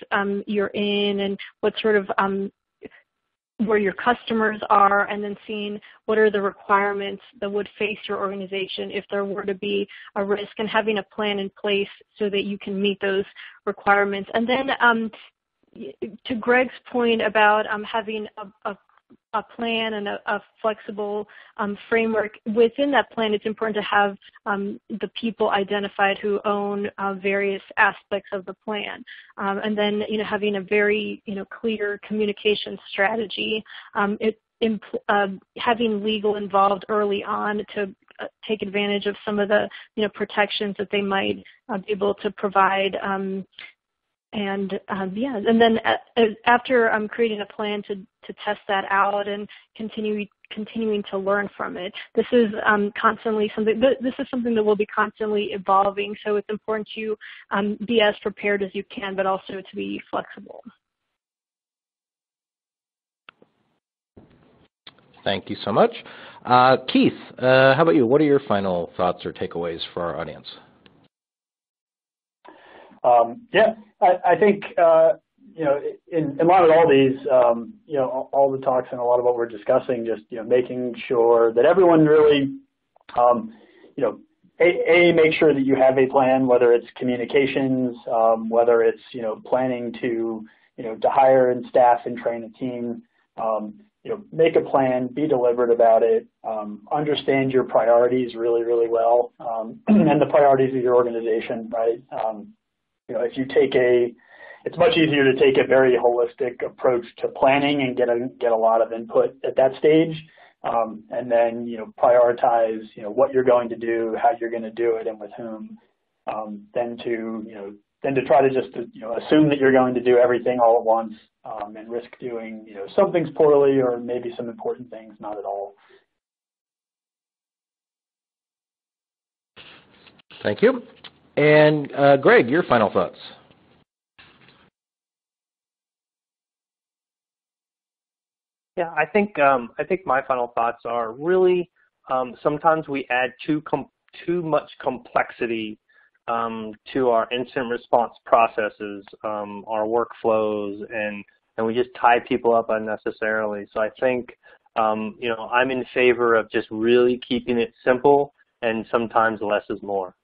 you're in, and what sort of where your customers are, and then seeing what are the requirements that would face your organization if there were to be a risk, and having a plan in place so that you can meet those requirements. And then to Greg's point about having a plan and a flexible framework, within that plan it's important to have the people identified who own various aspects of the plan, and then having a very clear communication strategy, having legal involved early on to take advantage of some of the protections that they might be able to provide. And then after creating a plan to test that out and continuing to learn from it, this is constantly something. This is something that will be constantly evolving. So it's important to be as prepared as you can, but also to be flexible. Thank you so much, Keith. How about you? What are your final thoughts or takeaways for our audience? I think, in light of all these, all the talks and a lot of what we're discussing, just, making sure that everyone really, make sure that you have a plan, whether it's communications, whether it's, planning to hire and staff and train a team, make a plan, be deliberate about it, understand your priorities really, really well, and the priorities of your organization, right? If you it's much easier to take a very holistic approach to planning and get a lot of input at that stage, and then prioritize what you're going to do, how you're going to do it, and with whom, than to try to just assume that you're going to do everything all at once, and risk doing some things poorly or maybe some important things not at all. Thank you. And Greg, your final thoughts. Yeah, I think my final thoughts are really sometimes we add too much complexity to our incident response processes, our workflows, and we just tie people up unnecessarily. So I think I'm in favor of just really keeping it simple, and sometimes less is more.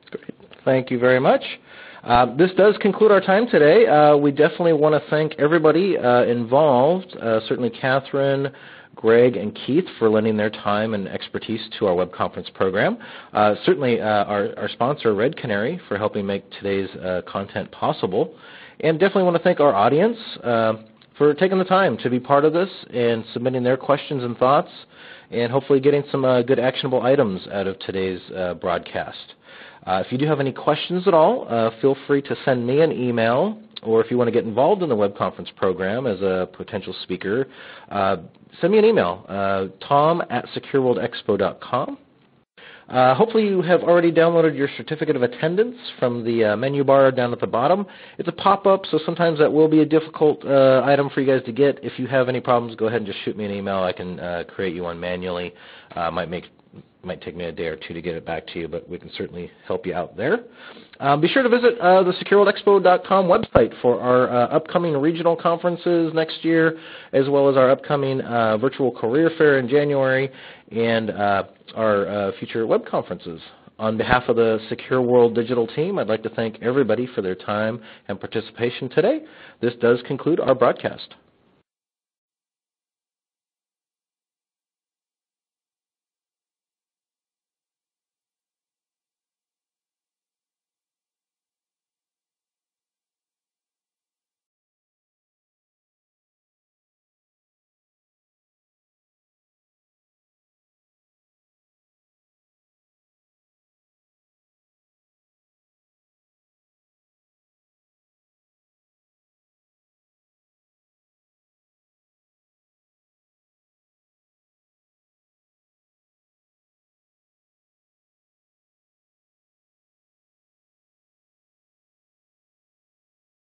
Great. Thank you very much. This does conclude our time today. We definitely want to thank everybody involved, certainly Katherine, Greg, and Keith for lending their time and expertise to our web conference program. Certainly our sponsor, Red Canary, for helping make today's content possible. And definitely want to thank our audience for taking the time to be part of this and submitting their questions and thoughts, and hopefully getting some good actionable items out of today's broadcast. If you do have any questions at all, feel free to send me an email, or if you want to get involved in the web conference program as a potential speaker, send me an email, tom@secureworldexpo.com. Hopefully you have already downloaded your certificate of attendance from the menu bar down at the bottom. It's a pop-up, so sometimes that will be a difficult item for you guys to get. If you have any problems, go ahead and just shoot me an email. I can create you one manually. Might take me a day or two to get it back to you, but we can certainly help you out there. Be sure to visit the secureworldexpo.com website for our upcoming regional conferences next year, as well as our upcoming virtual career fair in January, and our future web conferences. On behalf of the Secure World Digital team, I'd like to thank everybody for their time and participation today. This does conclude our broadcast.